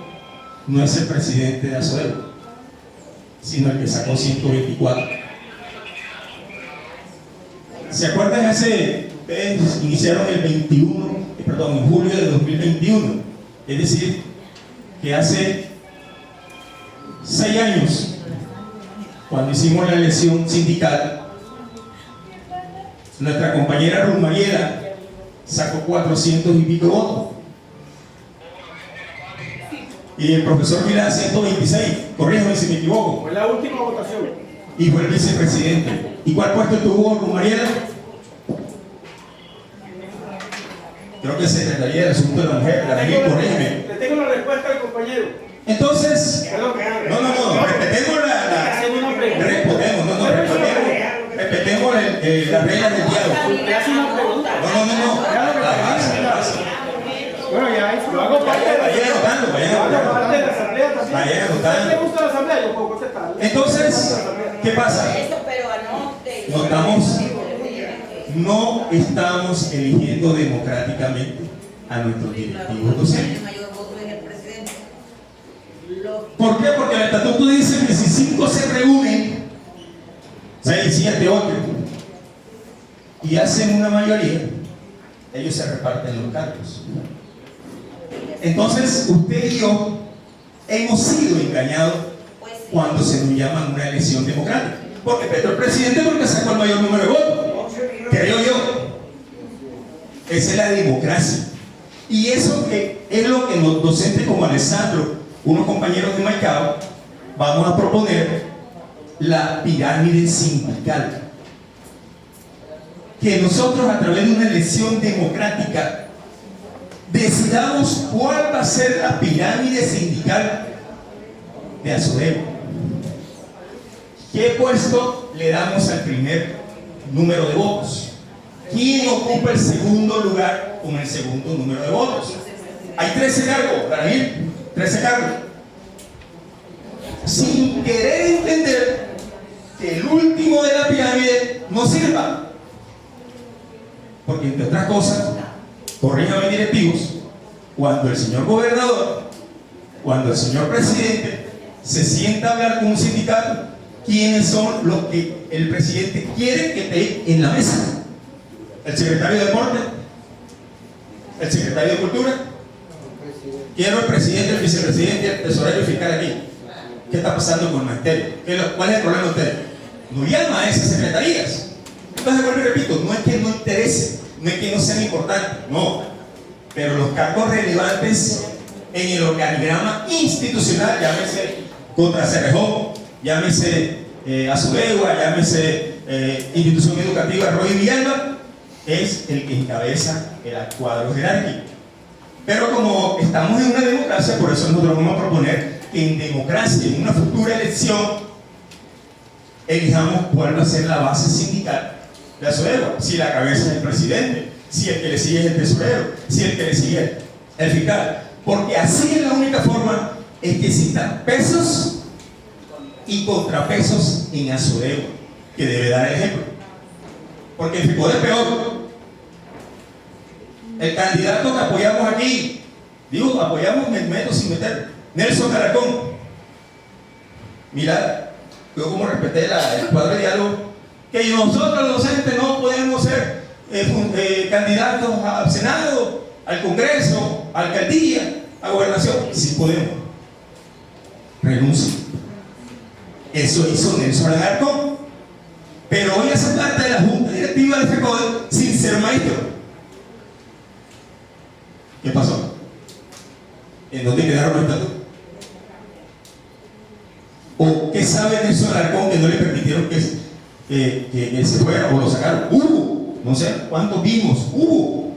no es el presidente de Asodegua, sino el que sacó 124? ¿Se acuerdan ustedes iniciaron el en julio de 2021? Es decir, que hace 6 años, cuando hicimos la elección sindical, nuestra compañera Ruth Mariela sacó 400 y pico votos. Y el profesor Milán 126, corríjame si me equivoco. Fue la última votación. Y fue el vicepresidente. ¿Y cuál puesto tuvo Ruth Mariela? Creo que Secretaría del Asunto de la Mujer, corrígeme. Le tengo la respuesta al compañero. Entonces, respetemos respetemos las reglas del diálogo. Le hace una pregunta. Bueno, ya lo hago parte de la asamblea también. ¿A usted le gusta la asamblea? Yo puedo contestar. Entonces, ¿qué pasa? No estamos eligiendo democráticamente a nuestros directivos docentes. ¿Por qué? Porque el estatuto dice que si 5 se reúnen, 6, 7, 8, y hacen una mayoría, ellos se reparten los cargos. Entonces, usted y yo hemos sido engañados cuando se nos llama una elección democrática. Porque Petro es presidente porque sacó el mayor número de votos. Creo yo. Esa es la democracia. Y eso que es lo que los docentes como Alessandro, unos compañeros de Maicao, vamos a proponer, la pirámide sindical. Que nosotros a través de una elección democrática decidamos cuál va a ser la pirámide sindical de Asodeo. ¿Qué puesto le damos al primer número de votos? ¿Quién ocupa el segundo lugar con el segundo número de votos? Hay 13 cargos, Daniel, 13 cargos. Sin querer entender que el último de la pirámide no sirva. Porque entre otras cosas, corríjame directivos, cuando el señor gobernador, cuando el señor presidente se sienta a hablar con un sindicato, ¿quiénes son los que el presidente quiere que esté en la mesa? ¿El secretario de Deporte? ¿El secretario de Cultura? Quiero el presidente, el vicepresidente, el tesorero y fiscal aquí. ¿Qué está pasando con el ministerio? ¿Cuál es el problema de ustedes? No llama a esas secretarías. Entonces, vuelvo y repito, no es que no interese, no es que no sean importantes, no. Pero los cargos relevantes en el organigrama institucional, llámese contra Cerrejón, llámese Azulegua, llámese Institución Educativa Arroyo y Villalba, es el que encabeza el cuadro jerárquico. Pero como estamos en una democracia, por eso nosotros vamos a proponer que en democracia, en una futura elección, elijamos cuál va a ser la base sindical de Azulegua. Si la cabeza es el presidente, si el que le sigue es el tesorero, si el que le sigue es el fiscal. Porque así es la única forma en que existan pesos y contrapesos en Azulegua, que debe dar el ejemplo. Porque el FICODE es peor. El candidato que apoyamos aquí, digo, apoyamos, me meto sin meter, Nelson Caracón. Mira, yo como respeté el cuadro de diálogo, que nosotros los docentes no podemos ser candidatos al Senado, al Congreso, a alcaldía, a gobernación. Sí podemos. Renuncio. Eso hizo Nelson Alarcón. Pero hoy hace parte de la Junta Directiva del FECODE sin ser maestro. ¿Qué pasó? ¿En dónde quedaron los estatutos? ¿O qué sabe Nelson Alarcón que no le permitieron que se fuera o lo sacaron? Hubo, no sé cuántos vimos, hubo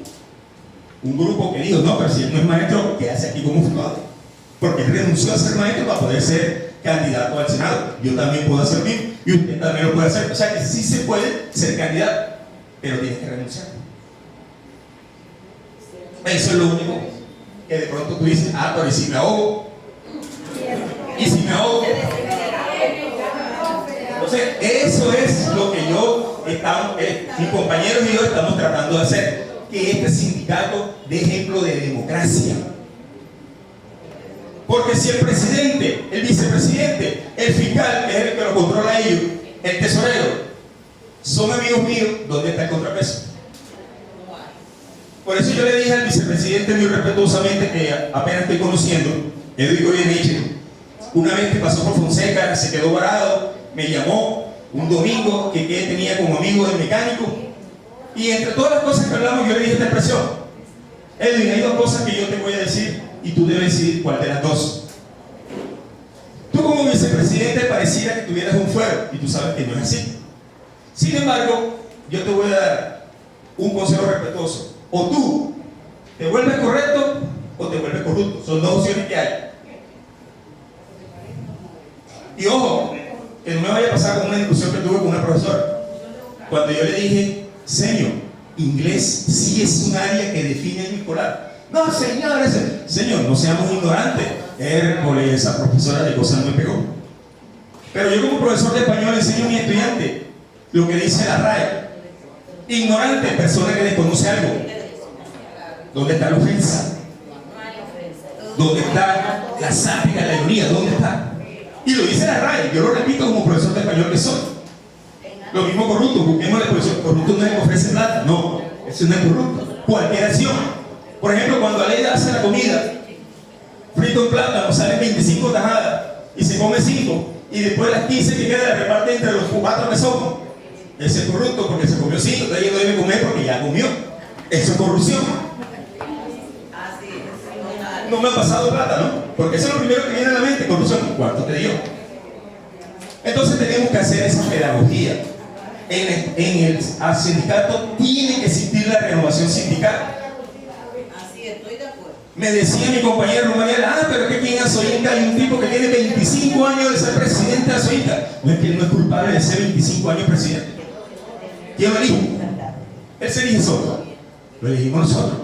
un grupo que dijo, no, pero si él no es maestro, ¿qué hace aquí como FECODE? Porque él renunció a ser maestro para poder ser candidato al Senado. Yo también puedo hacer lo mismo y usted también lo puede hacer. O sea que sí se puede ser candidato, pero tienes que renunciar. Eso es lo único que de pronto tú dices, ah, pero ¿y si me ahogo? ¿Y si me ahogo? Entonces, eso es lo que mis compañeros y yo estamos tratando de hacer, que este sindicato dé ejemplo de democracia. Porque si el presidente, el vicepresidente, el fiscal, que es el que lo controla a ellos, el tesorero, son amigos míos, ¿dónde está el contrapeso? Por eso yo le dije al vicepresidente muy respetuosamente, que apenas estoy conociendo, Edwin Goyeneche, una vez que pasó por Fonseca, se quedó varado, me llamó un domingo que tenía como amigo del mecánico, y entre todas las cosas que hablamos yo le dije esta expresión: Edwin, hay dos cosas que yo te voy a decir y tú debes decidir cuál de las dos. Tú como vicepresidente pareciera que tuvieras un fuero y tú sabes que no es así. Sin embargo, yo te voy a dar un consejo respetuoso: o tú te vuelves correcto o te vuelves corrupto. Son dos opciones que hay. Y ojo, que no me vaya a pasar con una discusión que tuve con una profesora. Cuando yo le dije, señor, inglés sí es un área que define el escolar. No, señor, no seamos ignorantes. Hércules, esa profesora de cosas no me pegó. Pero yo como profesor de español enseño a mi estudiante lo que dice la RAE. Ignorante, persona que desconoce algo. ¿Dónde está la ofensa? ¿Dónde está la sátira, la ironía? ¿Dónde está? Y lo dice la RAE, yo lo repito como profesor de español que soy. Lo mismo corrupto, busquemos la profesión. Corrupto no es que ofrece plata, no, eso no es corrupto. Cualquier acción. Por ejemplo, cuando Aleida hace la comida, frito en plátano, salen 25 tajadas y se come 5, y después las 15 que quedan las reparte entre los 4 que somos. Ese es corrupto porque se comió 5, entonces ella no debe comer porque ya comió. Eso es corrupción. No me ha pasado plata, ¿no? Porque eso es lo primero que viene a la mente, corrupción. ¿Cuánto te dio? Entonces tenemos que hacer esa pedagogía. En el sindicato tiene que existir la renovación sindical. Así estoy de acuerdo. Me decía mi compañero Romariel, pero es que aquí en Azoinca hay un tipo que tiene 25 años de ser presidente de Azoinca. No es que él no es culpable de ser 25 años presidente. ¿Quién lo elijo? Él se elige solo. Lo elegimos nosotros.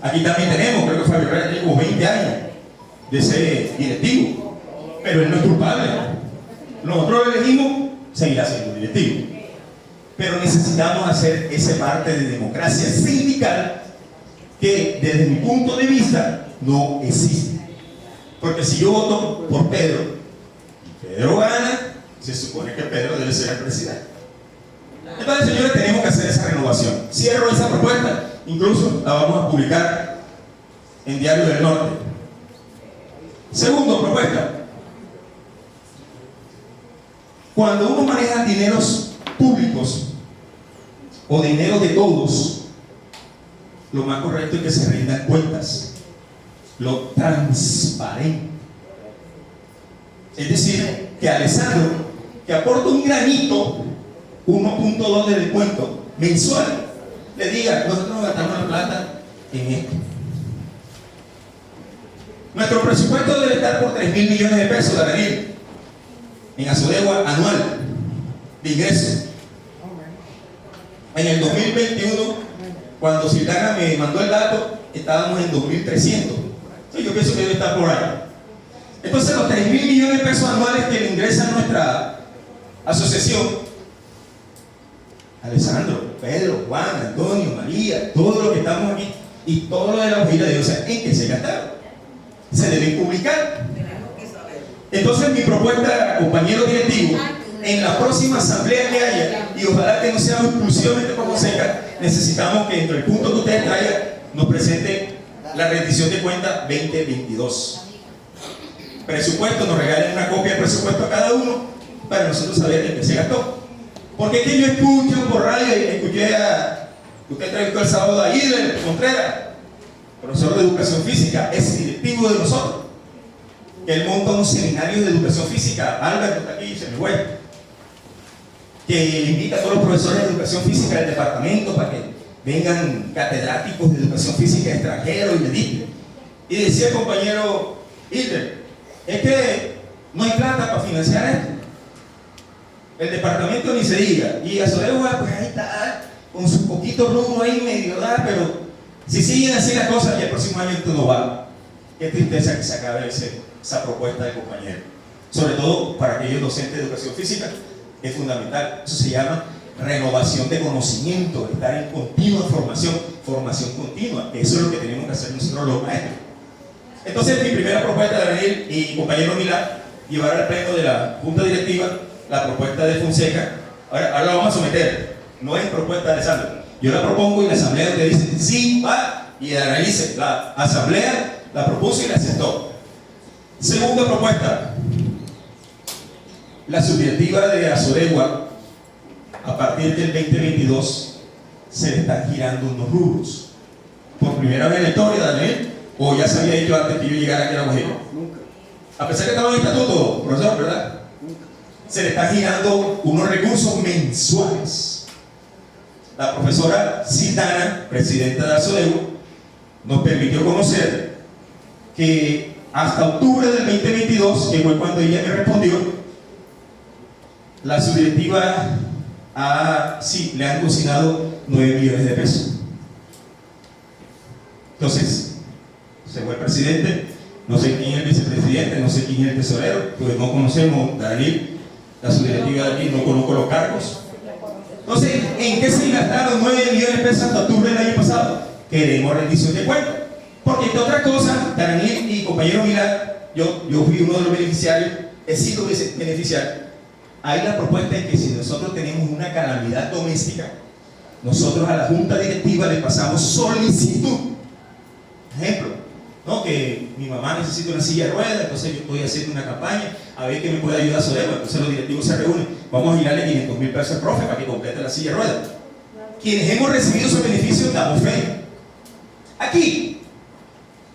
Aquí también tenemos, creo que Fabio Herrera tiene como 20 años de ser directivo, pero él no es culpable. Nosotros lo elegimos, seguirá siendo directivo. Pero necesitamos hacer esa parte de democracia sindical que desde mi punto de vista no existe. Porque si yo voto por Pedro y Pedro gana, se supone que Pedro debe ser el presidente. Entonces, señores, tenemos que hacer esa renovación. Cierro esa propuesta, incluso la vamos a publicar en Diario del Norte. Segunda propuesta. Cuando uno maneja dineros públicos o dinero de todos, lo más correcto es que se rindan cuentas, lo transparente. Es decir, que Alessandro, que aporta un granito, 1.2 de descuento mensual, le diga, nosotros gastamos la plata en esto. Nuestro presupuesto debe estar por 3.000 millones de pesos, Daniel, en Azodegua anual de ingresos. En el 2021, cuando Silvana me mandó el dato, estábamos en 2.300. Yo pienso que debe estar por ahí. Entonces, los 3.000 millones de pesos anuales que le ingresan a nuestra asociación, Alessandro, Pedro, Juan, Antonio, María, todos los que estamos aquí y todo lo de la hojita de Dios, ¿en qué se gastaron? Se deben publicar. Entonces, mi propuesta, compañero directivo, en la próxima asamblea que haya, y ojalá que no sea exclusivamente por Fonseca, necesitamos que entre el punto que ustedes traigan nos presenten la rendición de cuenta 2022. Presupuesto, nos regalen una copia del presupuesto a cada uno para nosotros saber en qué se gastó. Porque es que yo escucho por radio y escuché a usted entrevistó el sábado a Hilder Contreras, profesor de educación física, es directivo de nosotros, que él monta unos seminarios de educación física. Álvaro está aquí, se me fue, que invita a todos los profesores de educación física del departamento para que vengan catedráticos de educación física extranjeros y le dicten. Y decía el compañero Hilder, es que no hay plata para financiar esto. El departamento ni se diga. Y Azodegua, pues ahí está, con sus poquitos rubros ahí medio da, pero si siguen así las cosas, ya el próximo año esto no va. Qué tristeza que se acabe esa propuesta del compañero. Sobre todo para aquellos docentes de educación física, es fundamental. Eso se llama renovación de conocimiento, estar en continua formación continua. Eso es lo que tenemos que hacer nosotros los maestros. Entonces, mi primera propuesta de Daniel y compañero Milán, llevar al pleno de la Junta Directiva la propuesta de Fonseca. Ahora la vamos a someter, no es propuesta de Alessandro. Yo la propongo y la asamblea te dice sí, va, y analice. La asamblea la propuso y la aceptó. Segunda propuesta, la subdirectiva de Azodegua, a partir del 2022, se le están girando unos rubros. Por primera vez en la historia, Daniel, o ya se había dicho antes que yo llegara aquí a la Guajira. Nunca. A pesar que estaba en estatuto, profesor, ¿verdad? Se le están girando unos recursos mensuales. La profesora Citana, presidenta de Azodegua, nos permitió conocer que hasta octubre del 2022, que fue cuando ella me respondió, la subdirectiva le han cocinado 9 millones de pesos. Entonces, se fue el presidente, no sé quién es el vicepresidente, no sé quién es el tesorero, pues no conocemos, Daniel, la subdirectiva de aquí, no conozco los cargos. Entonces, ¿en qué se gastaron 9 millones de pesos hasta octubre del año pasado? Queremos rendición de cuentas. Porque entre otras cosas, Daniel y compañero Milán, yo fui uno de los beneficiarios, he sido beneficiario. Ahí la propuesta es que si nosotros tenemos una calamidad doméstica, nosotros a la junta directiva le pasamos solicitud. Ejemplo, ¿no? Que mi mamá necesita una silla de ruedas, entonces yo estoy haciendo una campaña a ver qué me puede ayudar Sodema. Entonces los directivos se reúnen, vamos a girarle 500.000 pesos al profe para que complete la silla de ruedas. Quienes hemos recibido esos beneficios damos fe. Aquí,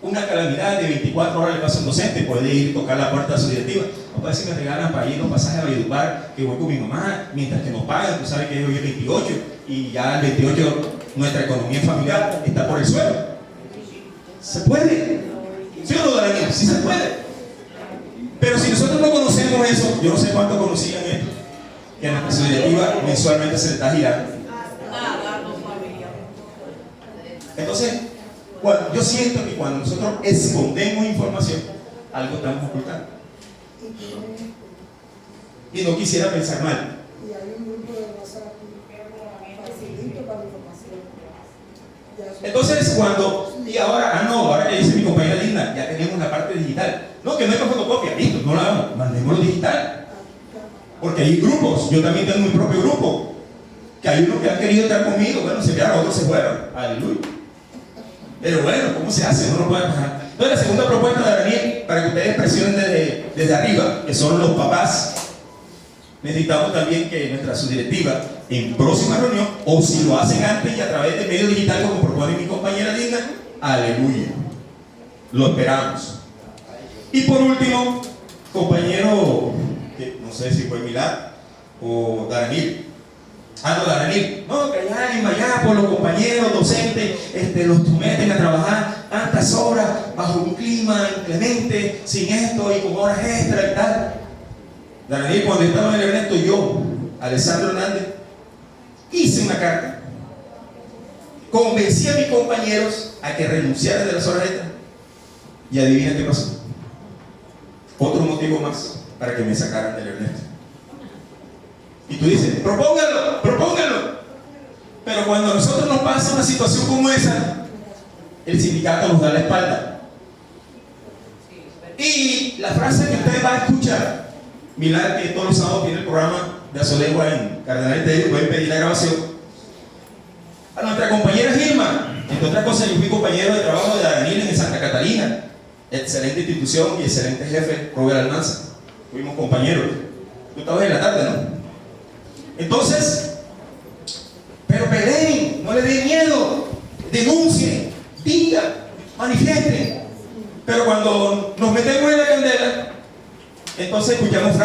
una calamidad de 24 horas le pasa a un docente, puede ir a tocar la puerta de su directiva. No puede decir, me regalan para ir los pasajes a Valledupar, que voy con mi mamá, mientras que nos pagan. Tú sabes que hoy es 28 y ya el 28 nuestra economía familiar está por el suelo. ¿Se puede? ¿Sí o no, Daniel? Sí se puede. Pero si nosotros no conocemos eso, yo no sé cuánto conocían esto, que a nuestra directiva mensualmente se le está girando. Entonces, yo siento que cuando nosotros escondemos información, algo estamos ocultando. Y no quisiera pensar mal. Y hay un grupo de WhatsApp facilito para información. Entonces, y ahora que dice mi compañera Linda, ya tenemos la parte digital. No, que no hay fotocopia, listo, no la hagamos, mandémoslo digital. Porque hay grupos, yo también tengo mi propio grupo, que hay unos que han querido estar conmigo, bueno, se quedaron, otros se fueron, aleluya. Pero bueno, ¿cómo se hace? No lo puede bajar. Entonces, la segunda propuesta de Daniel, para que ustedes presionen desde arriba, que son los papás, necesitamos también que nuestra subdirectiva, en próxima reunión, o si lo hacen antes y a través de medio digital, como propone mi compañera Linda, aleluya. Lo esperamos. Y por último, compañero, que no sé si fue Milán o Daniel. No, Daniel, no, que allá en Mayapa los compañeros docentes los someten a trabajar tantas horas bajo un clima inclemente, sin esto y con horas extras y tal. Daniel, cuando estaba en el evento, yo, Alessandro Hernández, hice una carta, convencí a mis compañeros a que renunciaran de las horas extras y adivina qué pasó. Otro motivo más para que me sacaran del evento. Y tú dices, propónganlo. Pero cuando a nosotros nos pasa una situación como esa, el sindicato nos da la espalda. Y la frase que ustedes van a escuchar, Milán, que todos los sábados tiene el programa de Azolegua en Cardenal Tello, pueden pedir la grabación. A nuestra compañera Gilma, entre otras cosas, yo fui compañero de trabajo de Daniel en Santa Catalina, excelente institución y excelente jefe, Robert Almanza. Fuimos compañeros. Tú estabas en la tarde, ¿no? Entonces, pero peleen, no le den miedo, denuncien, digan, manifiesten. Pero cuando nos metemos en la candela, entonces escuchamos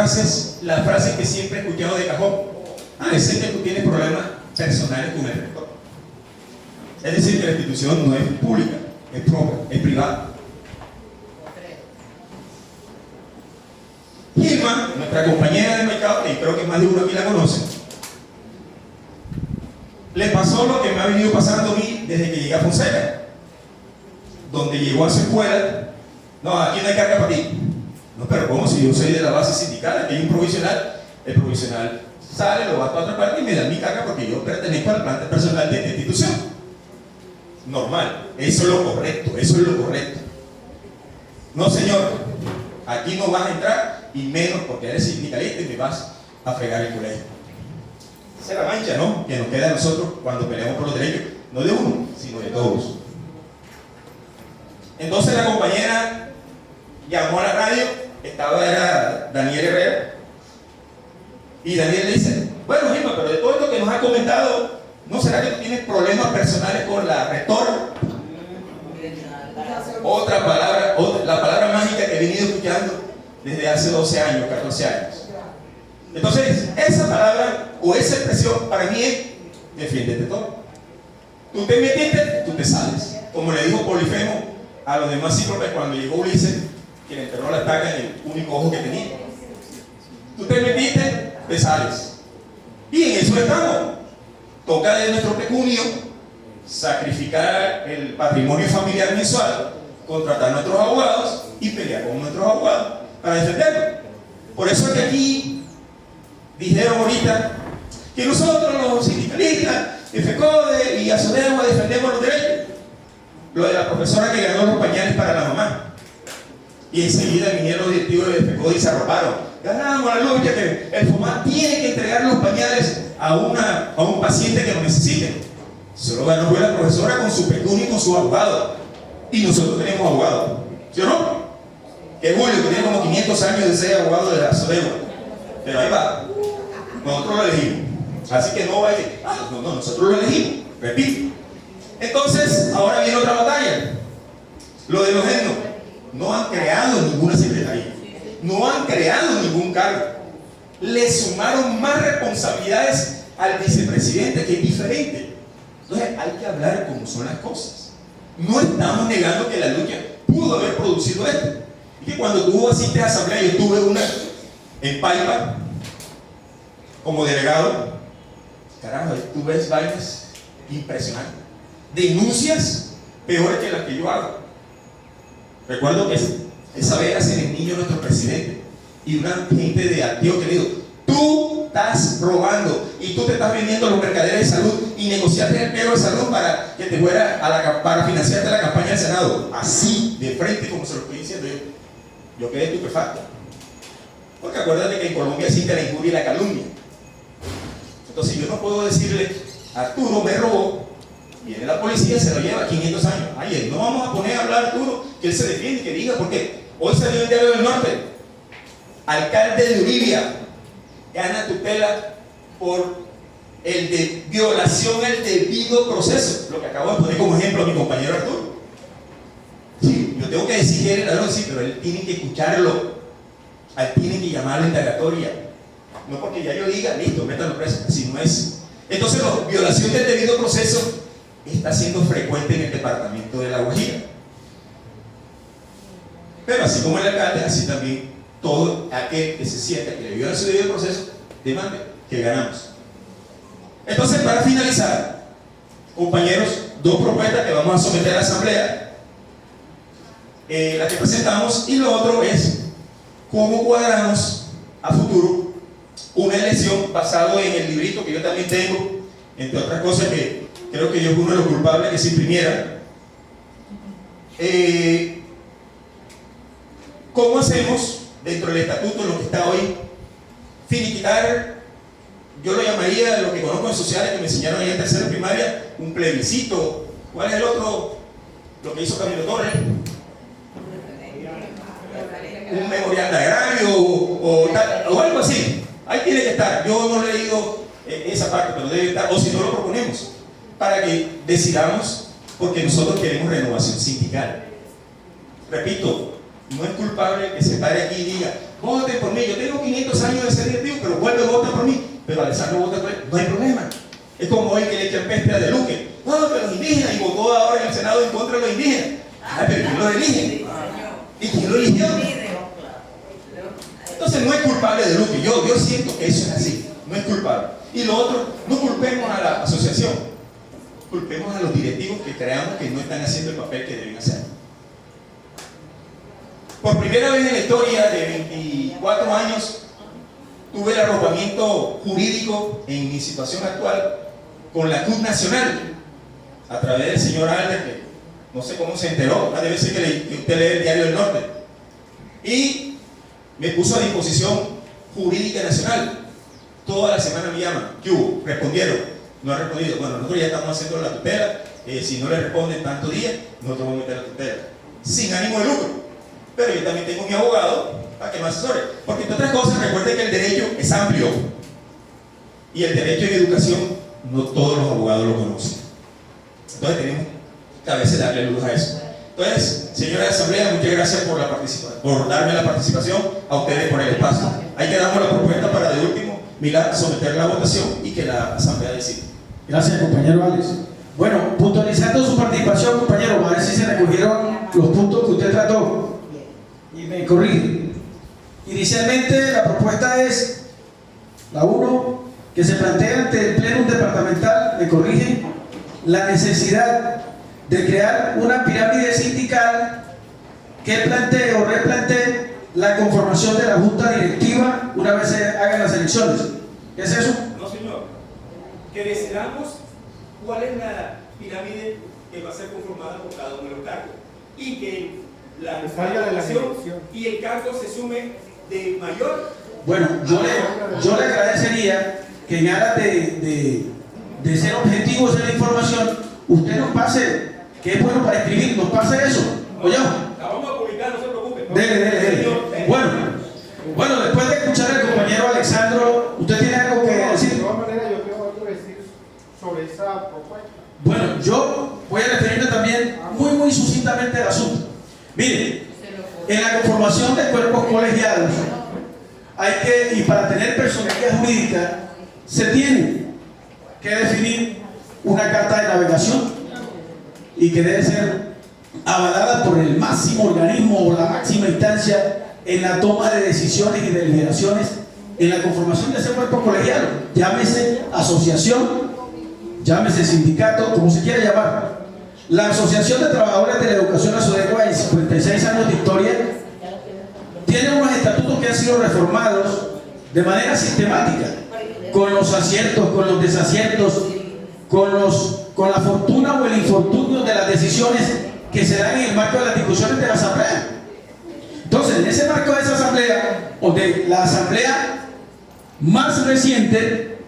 las frases que siempre he escuchado de cajón. Sé que tú tienes problemas personales con el rector. Es decir, que la institución no es pública, es propia, es privada. Gilma, nuestra compañera de mercado, y creo que más de uno aquí la conoce, le pasó lo que me ha venido pasando a mí desde que llegué a Fonseca, donde llegó a su escuela. No, aquí no hay carga para ti. No, pero ¿cómo? Si yo soy de la base sindical, aquí hay un provisional, el provisional sale, lo va a otra parte y me da mi carga porque yo pertenezco al planta personal de esta institución. Normal, eso es lo correcto, No, señor, aquí no vas a entrar y menos porque eres sindicalista y me vas a fregar el colegio. Esa es la mancha, ¿no?, que nos queda a nosotros cuando peleamos por los derechos, no de uno, sino de todos. Entonces la compañera llamó a la radio, era Daniel Herrera, y Daniel le dice, bueno, Gilma, pero de todo esto que nos ha comentado, ¿no será que tú tienes problemas personales con la rectora? Otra palabra, la palabra mágica que he venido escuchando desde hace 12 años, 14 años. Entonces, esa palabra o esa expresión para mí es defiéndete todo. Tú te metiste, tú te sales. Como le dijo Polifemo a los demás cíclopes cuando llegó Ulises, que le enterró la estaca en el único ojo que tenía. Tú te metiste, te sales. Y en eso estamos. Toca de nuestro pecunio sacrificar el patrimonio familiar mensual, contratar a nuestros abogados y pelear con nuestros abogados para defenderlo. Por eso es que aquí dijeron ahorita que nosotros los sindicalistas, FECODE y Azolegua defendemos los derechos. lo de la profesora que ganó los pañales para la mamá. Y enseguida vinieron los directivos de FECODE y se arroparon. Ganamos la lucha que el FOMAT tiene que entregar los pañales a un paciente que lo necesite. Solo ganó fue la profesora con su pecunio y con su abogado. Y nosotros tenemos abogado. ¿Sí o no? Que Julio, que tiene como 500 años de ser abogado de la Sodegua. Pero ahí va. Nosotros lo elegimos. Así que no va a decir, no, nosotros lo elegimos. Repito. Entonces, ahora viene otra batalla. Lo de los etnos. No han creado ninguna secretaría. No han creado ningún cargo. Le sumaron más responsabilidades al vicepresidente, que es diferente. Entonces, hay que hablar como son las cosas. No estamos negando que la lucha pudo haber producido esto. Y que cuando tú asistes a asamblea, yo tuve una en Paipa como delegado, carajo, tú ves vainas impresionantes, denuncias peores que las que yo hago. Recuerdo que esa vez hacen el niño nuestro presidente y una gente de activo que le dijo, tú estás robando y tú te estás vendiendo a los mercaderes de salud y negociaste el pego de salud para que te fuera para financiarte la campaña del Senado. Así, de frente, como se lo estoy diciendo yo quedé estupefacto. Porque acuérdate que en Colombia existe la injuria y la calumnia. Entonces yo no puedo decirle, Arturo me robó, viene la policía, se lo lleva 500 años. Ayer no vamos a poner a hablar a Arturo, que él se defiende, que diga, porque hoy salió el Diario del Norte, alcalde de Uribia gana tutela por violación al debido proceso, lo que acabo de poner como ejemplo a mi compañero Arturo. Sí, yo tengo que decir que él ladrón, sí, pero él tiene que escucharlo, él tiene que llamarlo a indagatoria, no porque ya yo diga, listo, métanlo preso, así no es. Entonces la violación del debido proceso está siendo frecuente en el departamento de La Guajira. Pero así como el alcalde, así también todo aquel que se sienta que le viola su debido proceso, demande que ganamos. Entonces, para finalizar, compañeros, dos propuestas que vamos a someter a la asamblea, la que presentamos, y lo otro es cómo cuadramos a futuro una elección basado en el librito que yo también tengo, entre otras cosas que creo que yo fui uno de los culpables que se imprimiera. ¿Cómo hacemos dentro del estatuto, lo que está hoy, finiquitar? Yo lo llamaría, lo que conozco en sociales, que me enseñaron ahí en tercera primaria, un plebiscito. ¿Cuál es el otro? Lo que hizo Camilo Torres. Un memorial de agrario o algo así. Ahí tiene que estar. Yo no he leído esa parte, pero debe estar, o si no lo proponemos, para que decidamos, porque nosotros queremos renovación sindical. Repito, no es culpable que se pare aquí y diga, voten por mí, yo tengo 500 años de ser directivo, pero vuelve a votar por mí, pero Alessandro vota por él, no hay problema. Es como hoy que le echan peste a De Luque, no, pero los indígenas, y votó ahora en el Senado en contra de los indígenas. Pero ¿quién lo elige? ¿Y quién lo eligió? Entonces no es culpable De Luque, yo siento que eso es así, no es culpable. Y lo otro, no culpemos a la asociación, culpemos a los directivos que creamos que no están haciendo el papel que deben hacer. Por primera vez en la historia de 24 años, tuve el arropamiento jurídico en mi situación actual con la CUT Nacional, a través del señor Alder, que no sé cómo se enteró, debe ser que usted lee el Diario del Norte, y me puso a disposición jurídica nacional. Toda la semana me llaman, ¿qué hubo? ¿Respondieron? No ha respondido. Bueno, nosotros ya estamos haciendo la tutela, si no le responden tanto día, nosotros vamos a meter la tutela, sin ánimo de lucro. Pero yo también tengo mi abogado para que me asesore, porque entre otras cosas, recuerden que el derecho es amplio y el derecho en educación no todos los abogados lo conocen. Entonces tenemos que a veces darle luz a eso. Entonces, señora de Asamblea, muchas gracias por darme la participación, a ustedes por el espacio. Ahí quedamos la propuesta para de último, Milán, someter la votación y que la Asamblea decida. Gracias, compañero Alex. Bueno, puntualizando su participación, compañero, a ver si se recogieron los puntos que usted trató. Y me corrige. Inicialmente la propuesta es la 1, que se plantea ante el Pleno Departamental, me corrige, la necesidad de crear una pirámide sindical que plantee o replantee la conformación de la Junta Directiva una vez se hagan las elecciones. ¿Qué es eso? No, señor. Que decidamos cuál es la pirámide que va a ser conformada por cada uno de cargo y que la Que salga de la votación elección. y el cargo se sume de mayor. Bueno, yo le agradecería que en aras de ser objetivos en la información, usted nos pase, que es bueno para escribir, nos pase eso. Oye, La vamos a publicar, no se preocupe. dele. Bueno, después de escuchar al compañero Alexandro, ¿usted tiene algo que De decir? todas maneras, yo tengo algo que decir sobre esa propuesta. Bueno, yo voy a referirme también muy sucintamente al asunto. Mire, en la conformación de cuerpos colegiados, y para tener personalidad jurídica, se tiene que definir una carta de navegación y que debe ser avalada por el máximo organismo o la máxima instancia en la toma de decisiones y deliberaciones en la conformación de ese cuerpo colegiado, llámese asociación, llámese sindicato, como se quiera llamar. La Asociación de Trabajadores de la Educación Azodegua, en 56 años de historia, tiene unos estatutos que han sido reformados de manera sistemática, con los aciertos, con los desaciertos, con la fortuna o el infortunio de las decisiones que se dan en el marco de las discusiones de la Asamblea. Entonces, en ese marco de esa Asamblea, o de la Asamblea más reciente,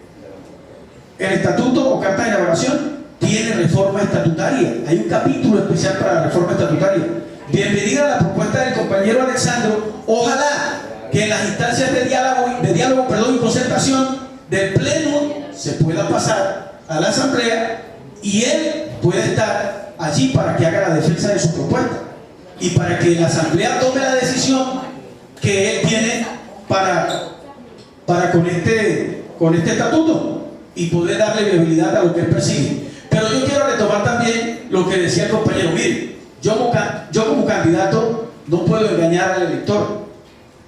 el estatuto o carta de navegación tiene reforma estatutaria. Hay un capítulo especial para la reforma estatutaria. Bienvenida a la propuesta del compañero Alexandro. Ojalá que en las instancias de diálogo y concertación del Pleno se pueda pasar a la Asamblea y él pueda estar allí para que haga la defensa de su propuesta y para que la Asamblea tome la decisión que él tiene para con este estatuto y poder darle viabilidad a lo que él persigue. Pero yo quiero retomar también lo que decía el compañero. Mire, yo como candidato no puedo engañar al elector.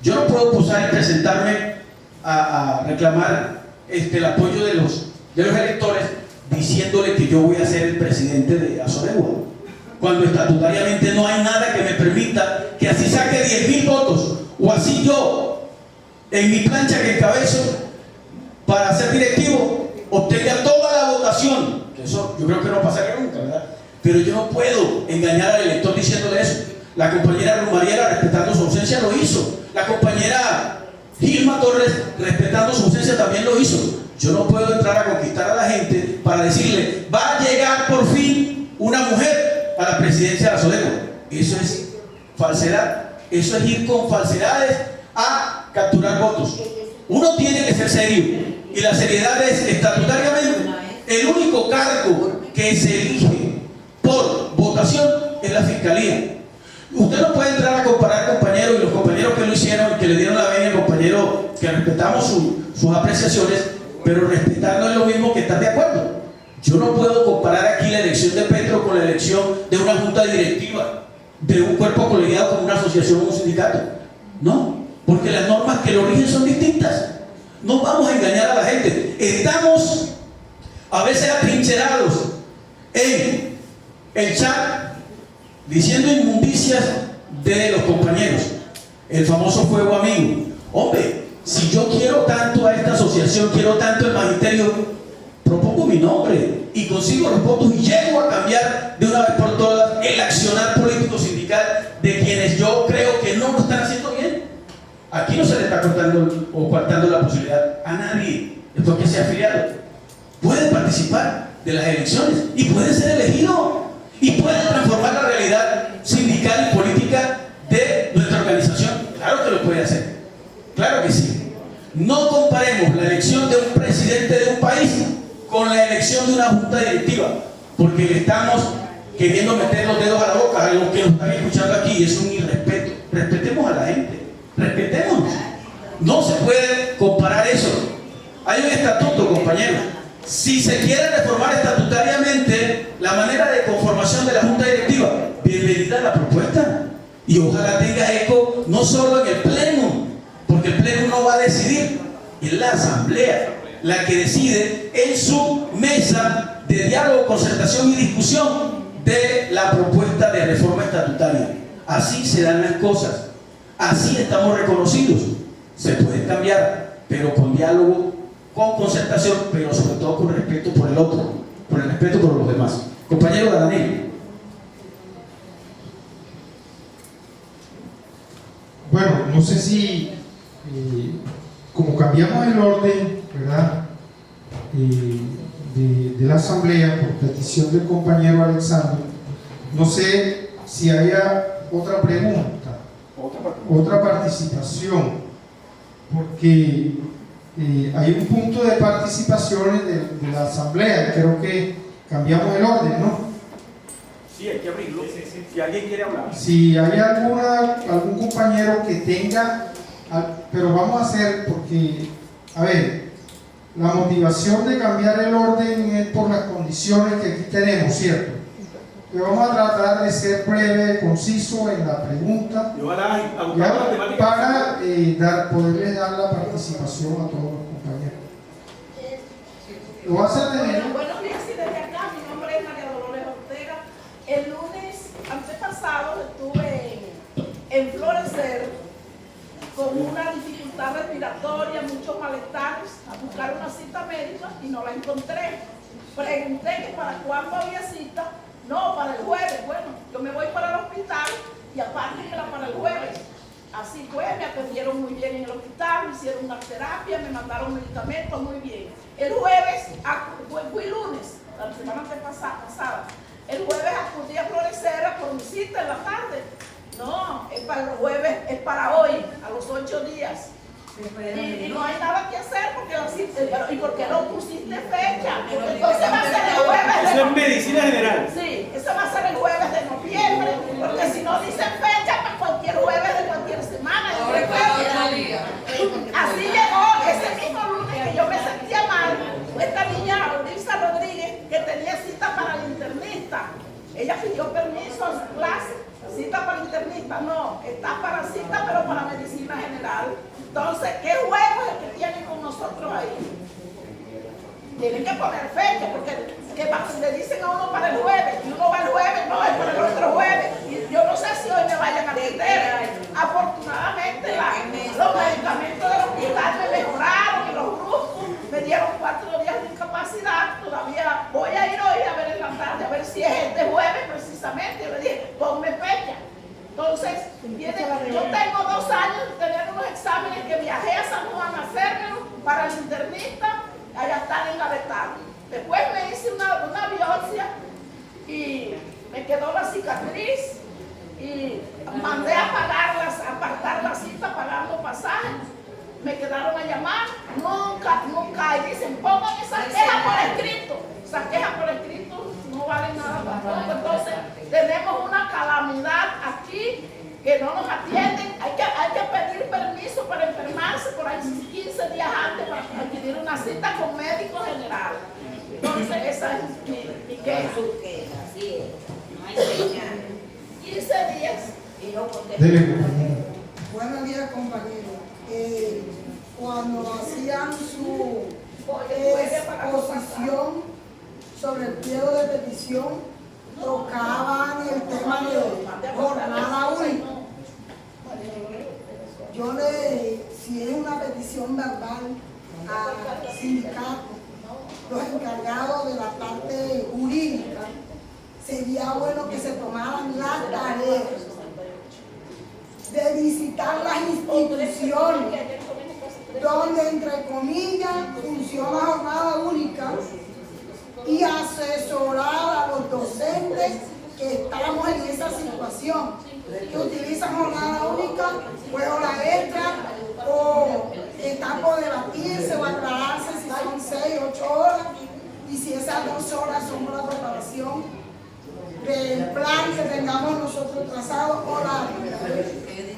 Yo no puedo posar y presentarme a reclamar el apoyo de los electores diciéndole que yo voy a ser el presidente de Azodegua, cuando estatutariamente no hay nada que me permita que así saque 10.000 votos o así yo en mi plancha que encabezo para ser directivo obtenga toda la votación. Eso yo creo que no pasaría nunca, ¿verdad? Pero yo no puedo engañar al elector diciéndole eso. La compañera Rumariela, respetando su ausencia, lo hizo. La compañera Gilma Torres, respetando su ausencia, también lo hizo. Yo no puedo entrar a conquistar a la gente para decirle, va a llegar por fin una mujer a la presidencia de Azodegua. Eso es falsedad. Eso es ir con falsedades a capturar votos. Uno tiene que ser serio. Y la seriedad es estatutariamente el único cargo que se elige por votación es la fiscalía. Usted no puede entrar a comparar compañeros y los compañeros que lo hicieron, que le dieron la venia al compañero, que respetamos sus apreciaciones, pero respetar no es lo mismo que estar de acuerdo. Yo no puedo comparar aquí la elección de Petro con la elección de una junta directiva, de un cuerpo colegiado con una asociación o un sindicato. No, porque las normas que lo rigen son distintas. No vamos a engañar a la gente. Estamos a veces atrincherados en el chat diciendo inmundicias de los compañeros. El famoso fuego amigo. Hombre, si yo quiero tanto a esta asociación, quiero tanto el magisterio, propongo mi nombre y consigo los votos y llego a cambiar de una vez por todas el accionar político sindical de quienes yo creo que no lo están haciendo bien. Aquí no se le está cortando o coartando la posibilidad a nadie, después que sea afiliado. Puede participar de las elecciones y puede ser elegido y puede transformar la realidad sindical y política de nuestra organización. Claro que lo puede hacer, claro que sí. No comparemos la elección de un presidente de un país con la elección de una junta directiva, porque le estamos queriendo meter los dedos a la boca a los que nos están escuchando aquí. Es un irrespeto. Respetemos a la gente, respetémonos. No se puede comparar eso. Hay un estatuto, compañeros. Si se quiere reformar estatutariamente la manera de conformación de la junta directiva, bienvenida a la propuesta y ojalá tenga eco no solo en el pleno, porque el pleno no va a decidir, es la asamblea la que decide en su mesa de diálogo, concertación y discusión de la propuesta de reforma estatutaria. Así se dan las cosas, así estamos reconocidos. Se puede cambiar, pero con diálogo, con concertación, pero sobre todo con respeto por el otro, por el respeto por los demás. Compañero Daniel. no sé si, como cambiamos el orden, ¿verdad? De la asamblea por petición del compañero Alexander, no sé si haya otra pregunta, otra participación, porque hay un punto de participaciones de la asamblea. Creo que cambiamos el orden, ¿no? Sí, hay que abrirlo. Si alguien quiere hablar. Si hay algún compañero que tenga, pero vamos a hacer, porque, a ver, la motivación de cambiar el orden es por las condiciones que aquí tenemos, ¿cierto? Que vamos a tratar de ser breve, conciso en la pregunta, Y ojalá ya, para poderles dar la participación a todos los compañeros. Lo vas a tener. Buenos días, y desde acá, mi nombre es María Dolores Ortega. El lunes antepasado estuve en Florecer con una dificultad respiratoria, muchos malestares, a buscar una cita médica y no la encontré. Pregunté que para cuándo había cita. No, para el jueves. Bueno, yo me voy para el hospital y aparte era para el jueves. Así fue, me atendieron muy bien en el hospital, me hicieron una terapia, me mandaron medicamentos muy bien. El jueves, fui lunes, la semana pasada. El jueves acudí a Florecer por mi cita en la tarde. No, es para el jueves, es para hoy, a los 8 días. Y no hay nada que hacer porque la cita, y porque no pusiste fecha. Entonces va a ser el jueves. Eso es medicina general. Sí, eso va a ser el jueves de noviembre, porque si no dicen fecha, pues cualquier jueves de cualquier semana. Así llegó ese mismo lunes que yo me sentía mal, esta niña, Lisa Rodríguez, que tenía cita para el internista. Ella pidió permiso a su clase, cita para el internista, no, está para cita, pero para medicina general. Entonces, ¿qué juego es el que tienen con nosotros ahí? Tienen que poner fecha, porque le dicen a uno para el jueves, y uno va el jueves, no, es para el otro jueves. Y yo no sé si hoy me vayan a atender. Afortunadamente, los medicamentos del hospital me mejoraron y los grupos me dieron 4 días de incapacidad. Todavía voy a ir hoy a ver en la tarde, a ver si es este jueves precisamente. Yo le dije, ponme fecha. Entonces, yo tengo 2 años de tener unos exámenes que viajé a San Juan a hacérmelo para el internista, allá están engavetados. Después me hice una biopsia y me quedó la cicatriz y mandé a apartar la cita pagando pasajes. Me quedaron a llamar, nunca, y dicen, pongan esas quejas por escrito. Esas quejas por escrito no valen nada tampoco. Entonces, tenemos una calamidad aquí que no nos atienden. Hay que pedir permiso para enfermarse por ahí 15 días antes para adquirir una cita con médico general. Entonces, esa es mi queja. 15 días y no contesté. Buenos días, compañeros. Cuando hacían su exposición sobre el pliego de petición, tocaban el tema de jornada única. Si es una petición verbal al sindicato, los encargados de la parte jurídica, sería bueno que se tomaran la tarea de visitar las instituciones donde, entre comillas, funciona jornada única y asesorar a los docentes que estamos en esa situación, que utilizan jornada única, pues hora extra, o está por debatirse o aclararse si son 6, 8 horas, y si esas 2 horas son para la preparación del plan que tengamos nosotros trazado, horario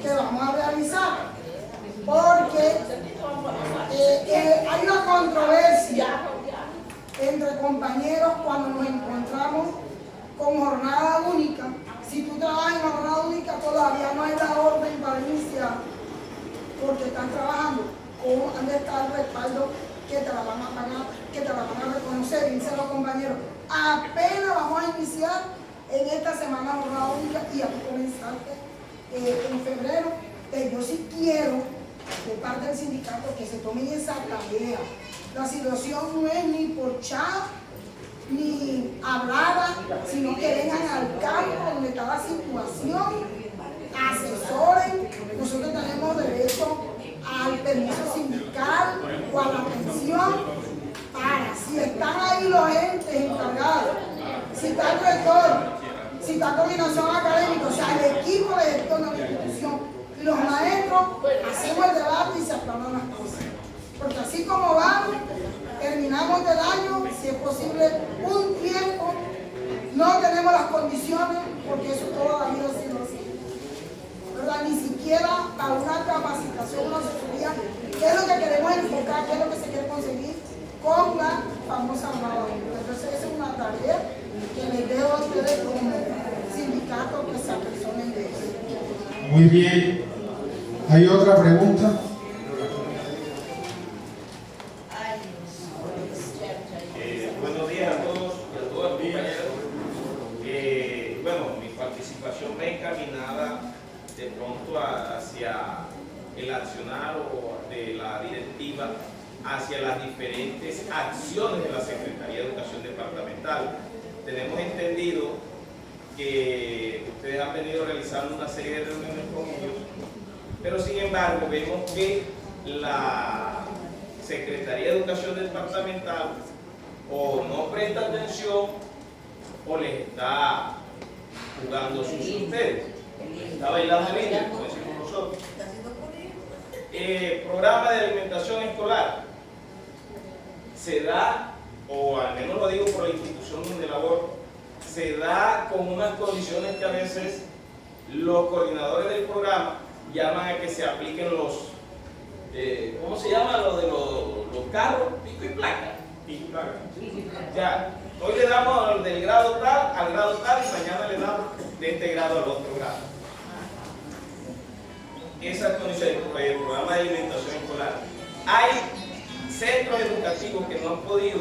que vamos a realizar. Porque hay una controversia entre compañeros cuando nos encontramos con jornada única. Si tú trabajas en jornada única, todavía no hay la orden para iniciar, porque están trabajando. ¿Cómo dónde está el respaldo que te la van a pagar, que te la van a reconocer? Dicen los compañeros, apenas vamos a iniciar en esta semana jornada única y a comenzarte en febrero. Yo sí quiero, de parte del sindicato, que se tomen esa tarea. La situación no es ni por chat, ni hablada, sino que vengan al campo donde está la situación, asesoren. Nosotros tenemos derecho permiso sindical o a la pensión, para. Si están ahí los entes encargados, si está el rector, si está coordinación académica, o sea, el equipo de gestión de la institución y los maestros, hacemos el debate y se aclaran las cosas. Porque así como vamos, terminamos el año, si es posible, un tiempo, no tenemos las condiciones, porque eso toda la vida ha sido así. ¿Verdad? Ni siquiera a una capacitación, una asesoría, qué es lo que queremos enfocar, qué es lo que se quiere conseguir con la famosa nueva. Entonces esa es una tarea que les dejo a ustedes como sindicato que se apersonen de eso. Muy bien. ¿Hay otra pregunta? Buenos días a todos y a todas, compañeros. Bueno, mi participación va encaminada de pronto hacia el accionar de la directiva, hacia las diferentes acciones de la Secretaría de Educación Departamental. Tenemos entendido que ustedes han venido realizando una serie de reuniones con ellos, pero sin embargo vemos que la Secretaría de Educación Departamental o no presta atención o les está jugando sucio a ustedes, está bailando el indio, como decimos nosotros. Programa de alimentación escolar se da, o al menos lo digo por la institución donde laboro, se da con unas condiciones que a veces los coordinadores del programa llaman a que se apliquen los, ¿cómo se llama? Lo de los carros, pico y placa. Y claro, Ya, hoy le damos del grado tal al grado tal y mañana le damos de este grado al otro grado. Esas condiciones, el programa de alimentación escolar. Hay centros educativos que no han podido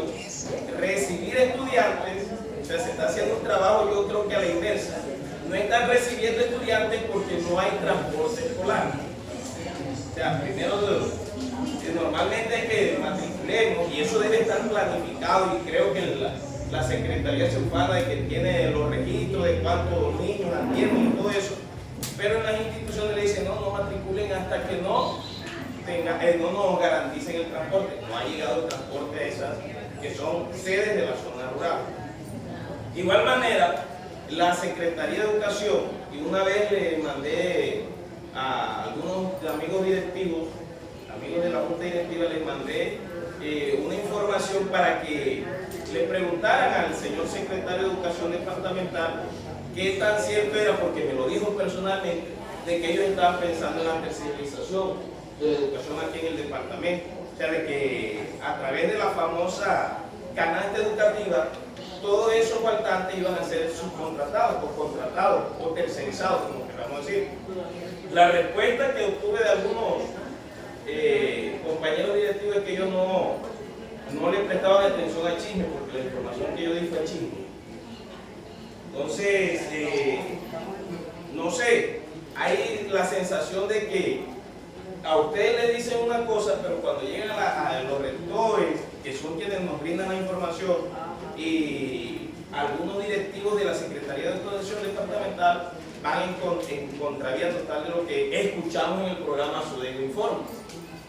recibir estudiantes, o sea, se está haciendo un trabajo, yo creo que a la inversa. No están recibiendo estudiantes porque no hay transporte escolar. O sea, primero, normalmente hay que matriculemos y eso debe estar planificado y creo que la Secretaría se ocupa de que tiene los registros de cuántos niños atienden y todo eso, pero en las instituciones le dicen no matriculen hasta que no nos garanticen el transporte. No ha llegado el transporte a esas que son sedes de la zona rural. De igual manera, la Secretaría de Educación, y una vez le mandé a algunos amigos directivos, amigos de la Junta Directiva, les mandé una información para que le preguntaran al señor secretario de Educación Departamental qué tan cierto era, porque me lo dijo personalmente, de que ellos estaban pensando en la tercerización de la educación aquí en el departamento. O sea, de que a través de la famosa canasta educativa, todos esos faltantes iban a ser subcontratados, o contratados, o tercerizados, como queramos decir. La respuesta que obtuve de algunos compañeros directivos es que ellos no le prestaban atención al chisme, porque la información que yo di fue chisme. Entonces, no sé, hay la sensación de que a ustedes les dicen una cosa, pero cuando llegan a los rectores, que son quienes nos brindan la información, y algunos directivos de la Secretaría de Educación Departamental van en contravía total de lo que escuchamos en el programa Sodego Informa.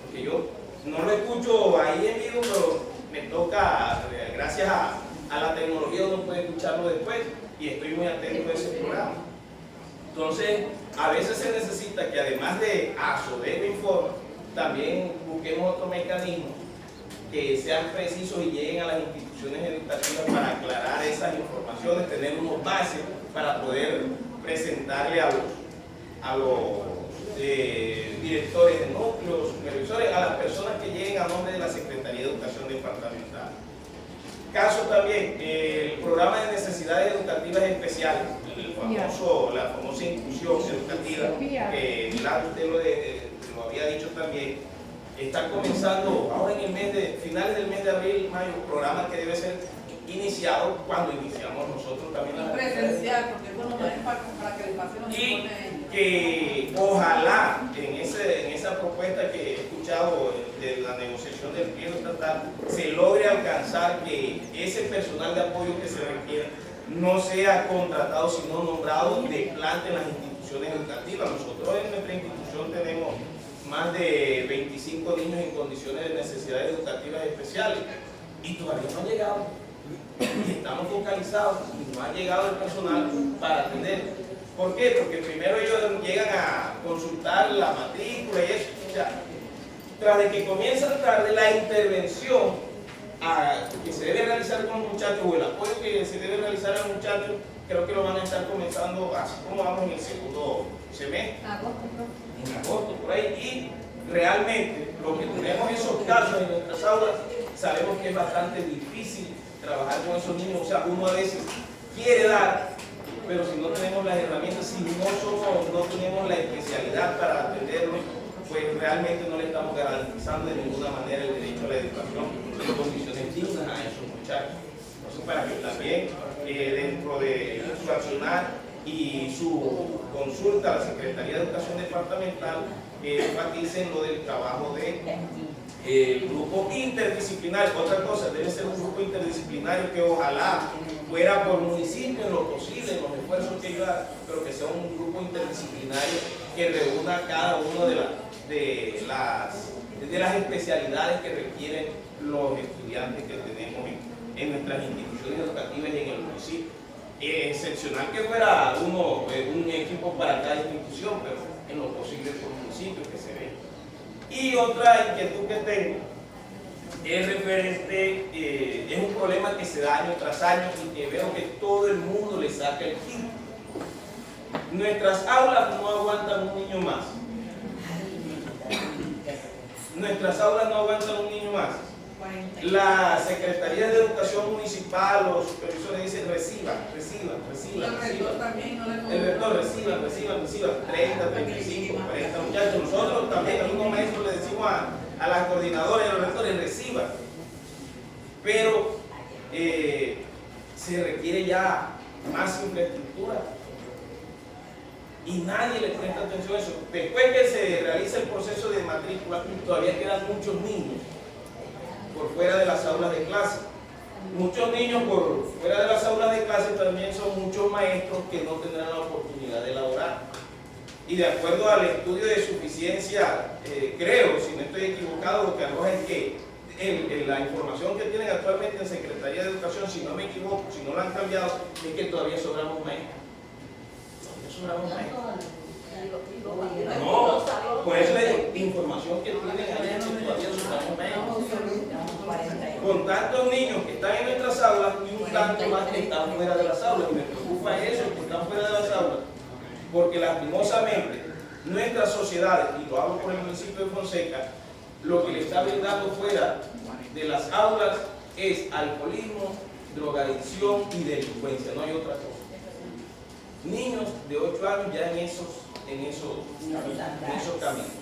Porque yo no lo escucho ahí en vivo, pero me toca, gracias a la tecnología, uno puede escucharlo después y estoy muy atento a ese programa. Entonces, a veces se necesita que además de Sodego Informa, también busquemos otro mecanismo que sean precisos y lleguen a las instituciones educativas para aclarar esas informaciones, tener unos bases para poder presentarle a los directores de núcleos, supervisores, a las personas que lleguen a nombre de la Secretaría de Educación Departamental. Caso también, el programa de necesidades educativas especiales, la famosa inclusión educativa, que usted lo había dicho también, está comenzando ahora en el mes de finales del mes de abril, mayo, un programa que debe ser iniciado cuando iniciamos nosotros también la presencial, porque eso no es para que el paciente no se y pone. que ojalá en esa propuesta que he escuchado de la negociación del pliego estatal se logre alcanzar que ese personal de apoyo que se requiere no sea contratado sino nombrado de planta en las instituciones educativas. Nosotros en nuestra institución tenemos más de 25 niños en condiciones de necesidades educativas especiales y todavía no ha llegado. Y estamos focalizados y no ha llegado el personal para atender. ¿Por qué? Porque primero ellos llegan a consultar la matrícula y eso. O sea, tras de que comienza tarde la intervención que se debe realizar con los muchachos o el apoyo que se debe realizar a los muchachos, creo que lo van a estar comenzando así como vamos en el segundo semestre, en agosto por ahí, y realmente lo que tenemos esos casos en nuestras aulas, sabemos que es bastante difícil trabajar con esos niños. O sea, uno a veces quiere dar, pero si no tenemos las herramientas, si no tenemos la especialidad para atenderlos, pues realmente no le estamos garantizando de ninguna manera el derecho a la educación en condiciones dignas a esos muchachos. Entonces, para que también dentro de su accionar y su consulta a la Secretaría de Educación Departamental, enfaticen lo del trabajo de grupo interdisciplinario. Otra cosa, debe ser un grupo interdisciplinario que ojalá fuera por municipio en lo posible, en los esfuerzos que ayudar, pero que sea un grupo interdisciplinario que reúna cada uno de las especialidades que requieren los estudiantes que tenemos en nuestras instituciones educativas y en el municipio. Excepcional que fuera un equipo para cada institución, pero en lo posible por municipio que se ve. Y otra inquietud que tengo es referente, es un problema que se da año tras año y que veo que todo el mundo le saca el quinto. Nuestras aulas no aguantan un niño más. Nuestras aulas no aguantan un niño más. La Secretaría de Educación Municipal, los supervisores dicen reciban. El rector reciban, 30, 35, 40 muchachos. Nosotros también, algunos maestros le decimos a las coordinadoras y a los rectores reciban. Pero se requiere ya más infraestructura. Y nadie le presta atención a eso. Después que se realiza el proceso de matrícula, todavía quedan muchos niños por fuera de las aulas de clase. Muchos niños por fuera de las aulas de clase también son muchos maestros que no tendrán la oportunidad de elaborar. Y de acuerdo al estudio de suficiencia, creo, si no estoy equivocado, lo que arroja es que la información que tienen actualmente en Secretaría de Educación, si no me equivoco, si no la han cambiado, es que todavía sobramos maestros. No, por eso la información que tienen ahí es que todavía sobramos maestros. Con tantos niños que están en nuestras aulas y un tanto más que están fuera de las aulas. Y me preocupa eso, que están fuera de las aulas, porque lastimosamente nuestras sociedades, y lo hablo por el municipio de Fonseca, lo que le está brindando fuera de las aulas es alcoholismo, drogadicción y delincuencia, no hay otra cosa. Niños de 8 años ya en esos caminos.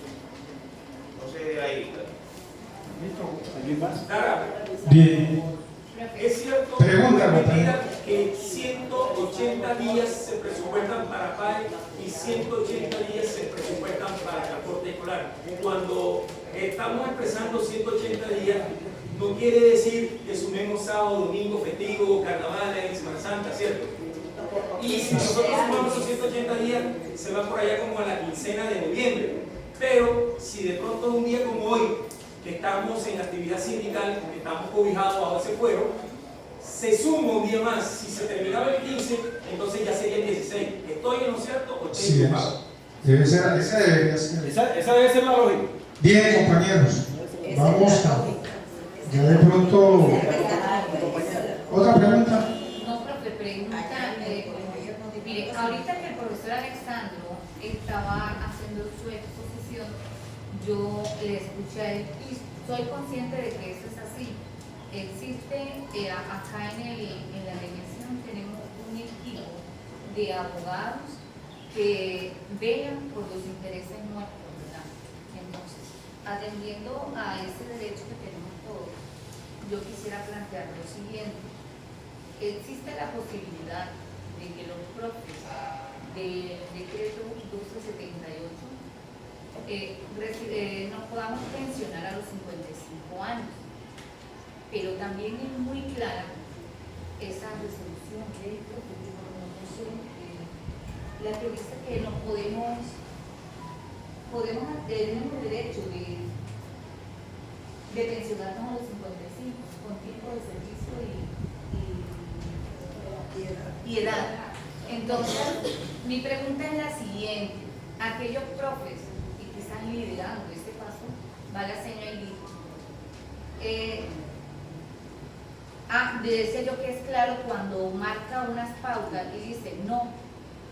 Entonces ahí. Bien. Es cierto que 180 días se presupuestan para PAE y 180 días se presupuestan para transporte escolar. Cuando estamos expresando 180 días, no quiere decir que sumemos sábado, domingo, festivo, carnavales, Semana Santa, ¿cierto? Y si nosotros sumamos esos 180 días, se va por allá como a la quincena de noviembre. Pero si de pronto un día como hoy, que estamos en actividad sindical, que estamos cobijados bajo ese fuero, se suma un día más. Si se terminaba el 15, entonces ya sería el 16. ¿Estoy en lo cierto o estoy equivocado? Debe ser, esa debería ser. Esa debe ser la lógica. Bien, compañeros. Vamos a. Ya de pronto. ¿Otra pregunta? No, profe, pregunta. Mire, ahorita que el profesor Alexandro estaba haciendo su exposición, yo le escuché a él y soy consciente de que eso es así. Existe, acá en la región tenemos un equipo de abogados que velan por los intereses nuestros, ¿verdad? Entonces, atendiendo a ese derecho que tenemos todos, yo quisiera plantear lo siguiente. Existe la posibilidad de que los profes del decreto 1278 nos podamos pensionar a los 55 años, pero también es muy clara esa resolución la que dice que no podemos tenemos el derecho de pensionarnos a los 55 con tiempo de servicio y edad. Entonces, mi pregunta es la siguiente: aquellos profes que están liderando este paso, va la señora Edith, decía yo que es claro cuando marca unas pautas y dice no,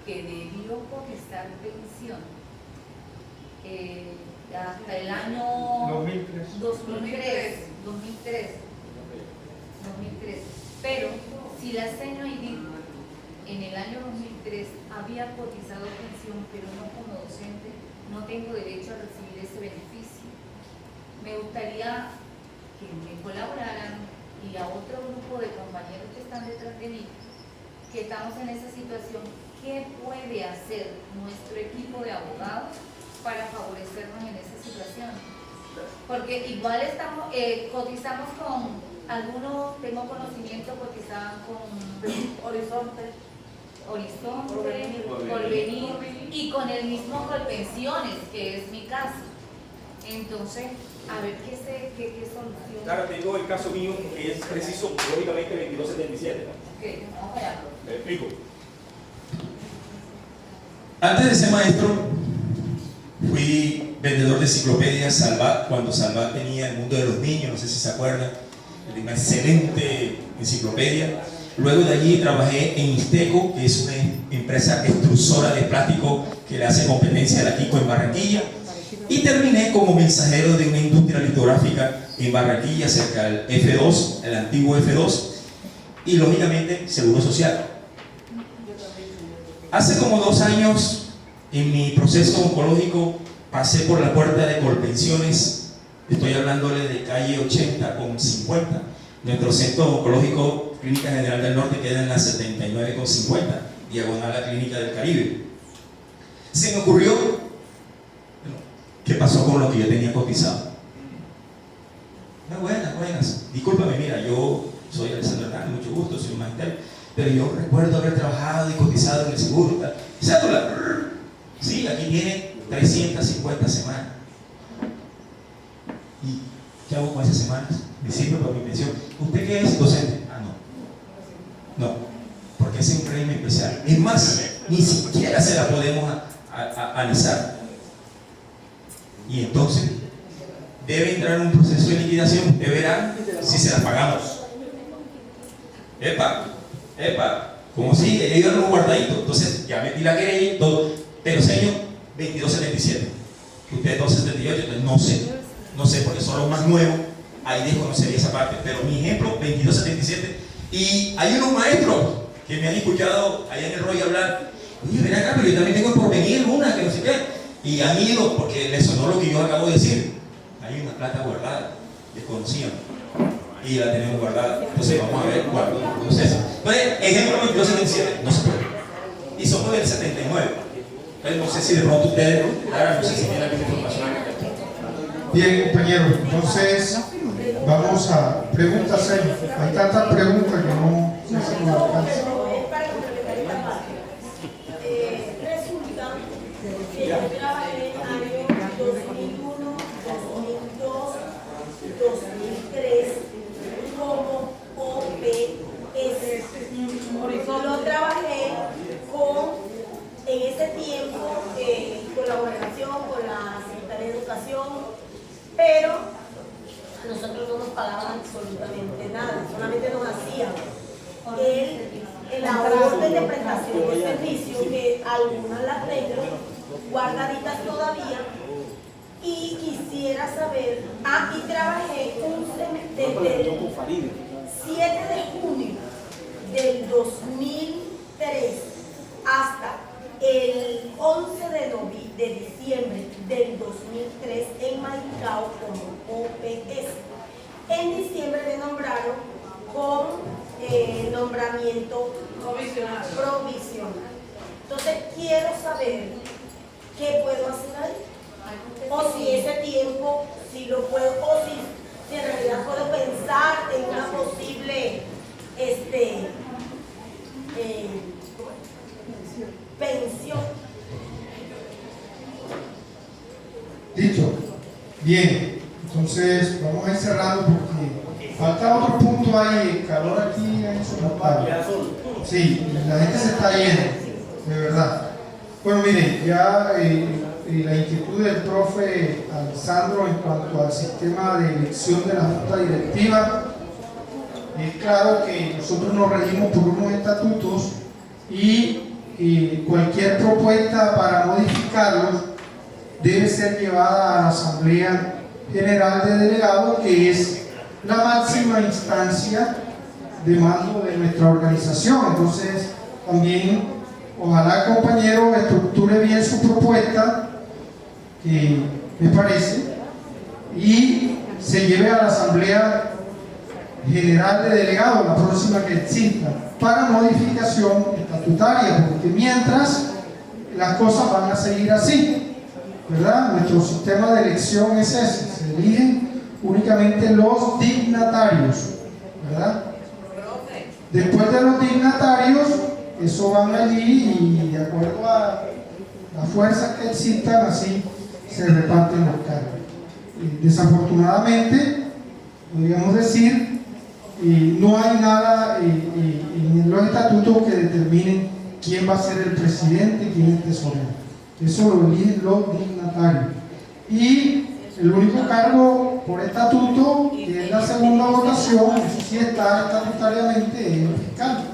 que debió cotizar pensión hasta el año 2003. Pero si la señora Edith en el año 2003 había cotizado pensión, pero no como docente, no tengo derecho a recibir ese beneficio. Me gustaría que me colaboraran y a otro grupo de compañeros que están detrás de mí, que estamos en esa situación, ¿qué puede hacer nuestro equipo de abogados para favorecernos en esa situación? Porque igual estamos, cotizamos con algunos, tengo conocimiento, cotizaban con Horizonte, Porvenir y con el mismo Colpensiones, que es mi caso. Entonces, a ver qué solución. Claro, te digo el caso mío, que es preciso, lógicamente 2277. Ok, vamos allá. Te explico. Antes de ser maestro, fui vendedor de enciclopedias Salvat, cuando Salvat tenía El Mundo de los Niños, no sé si se acuerdan, una excelente enciclopedia. Luego de allí trabajé en Isteco, que es una empresa extrusora de plástico que le hace competencia a la Kiko en Barranquilla, y terminé como mensajero de una industria litográfica en Barranquilla, cerca del F2, el antiguo F2, y lógicamente Seguro Social. Hace como 2 años, en mi proceso oncológico, pasé por la puerta de Colpensiones. Estoy hablándole de calle 80 con 50. Nuestro centro oncológico Clínica General del Norte queda en la 79 con 50, diagonal a la Clínica del Caribe. Se me ocurrió, ¿qué pasó con lo que yo tenía cotizado? Buenas. Discúlpame, mira, yo soy Alessandro Hernández, mucho gusto, soy un magister, pero yo recuerdo haber trabajado y cotizado en el seguro. Cédula, sí, aquí tiene 350 semanas. ¿Y qué hago con esas semanas? ¿Me sirve para mi pensión? ¿Usted qué es? Docente. Ah, no, porque es un régimen especial. Es más, ni siquiera se la podemos analizar. Y entonces debe entrar en un proceso de liquidación. Usted verá si se la pagamos. Epa, como si ella iba un guardadito. Entonces ya metí la querella y todo. Pero señor, 2277. Usted 278, entonces no sé porque son los más nuevos. Ahí desconocería esa parte. Pero mi ejemplo, 2277. Y hay unos maestros que me han escuchado allá en el rollo hablar. Oye, ven acá, pero yo también tengo el Porvenir, una que no sé qué. Y han ido porque les sonó lo que yo acabo de decir. Hay una plata guardada, desconocían. Y la tenemos guardada. Entonces vamos a ver cuál es el proceso. Entonces, ejemplo 2277, no se puede. Y somos del 79. Entonces no sé si de pronto ustedes, ahora no sé si tienen alguna información. Bien, compañero, entonces vamos a preguntas. Hay tantas preguntas que no sé si nos alcanza. Resulta que yo trabajé en años 2001, 2002, 2003 como OPS. Lo trabajé en ese tiempo en colaboración con la Secretaría de Educación, pero a nosotros no nos pagaban absolutamente nada, solamente nos hacían la orden de prestación de servicio, que algunas las tengo guardaditas todavía, y quisiera saber, aquí trabajé desde el 7 de junio del 2003 hasta el 11 de diciembre del 2003 en Maicao como OPS. En diciembre me nombraron con nombramiento provisional. Entonces quiero saber qué puedo hacer ahí. O si ese tiempo, si lo puedo, o si en realidad puedo pensar en una posible pensión. ¿Listo? Bien, entonces vamos a ir cerrando porque falta otro punto ahí, el calor aquí es insoportable. Sí, la gente se está yendo, de verdad. Bueno, miren, ya la inquietud del profe Alessandro en cuanto al sistema de elección de la junta directiva, es claro que nosotros nos regimos por unos estatutos y cualquier propuesta para modificarlos debe ser llevada a la Asamblea General de Delegados, que es la máxima instancia de mando de nuestra organización. Entonces, también ojalá el compañero estructure bien su propuesta, que me parece, y se lleve a la Asamblea General de Delegados, la próxima que exista, para modificación estatutaria, porque mientras las cosas van a seguir así, ¿verdad? Nuestro sistema de elección es ese, se eligen únicamente los dignatarios, ¿verdad? Después de los dignatarios, eso van allí y de acuerdo a las fuerzas que existan, así se reparten los cargos. Desafortunadamente, podríamos decir, no hay nada en los estatutos que determinen quién va a ser el presidente y quién es tesorero. Eso lo eligen los dignatarios. Y el único cargo por estatuto, que es la segunda votación, eso sí está estatutariamente, es el fiscal.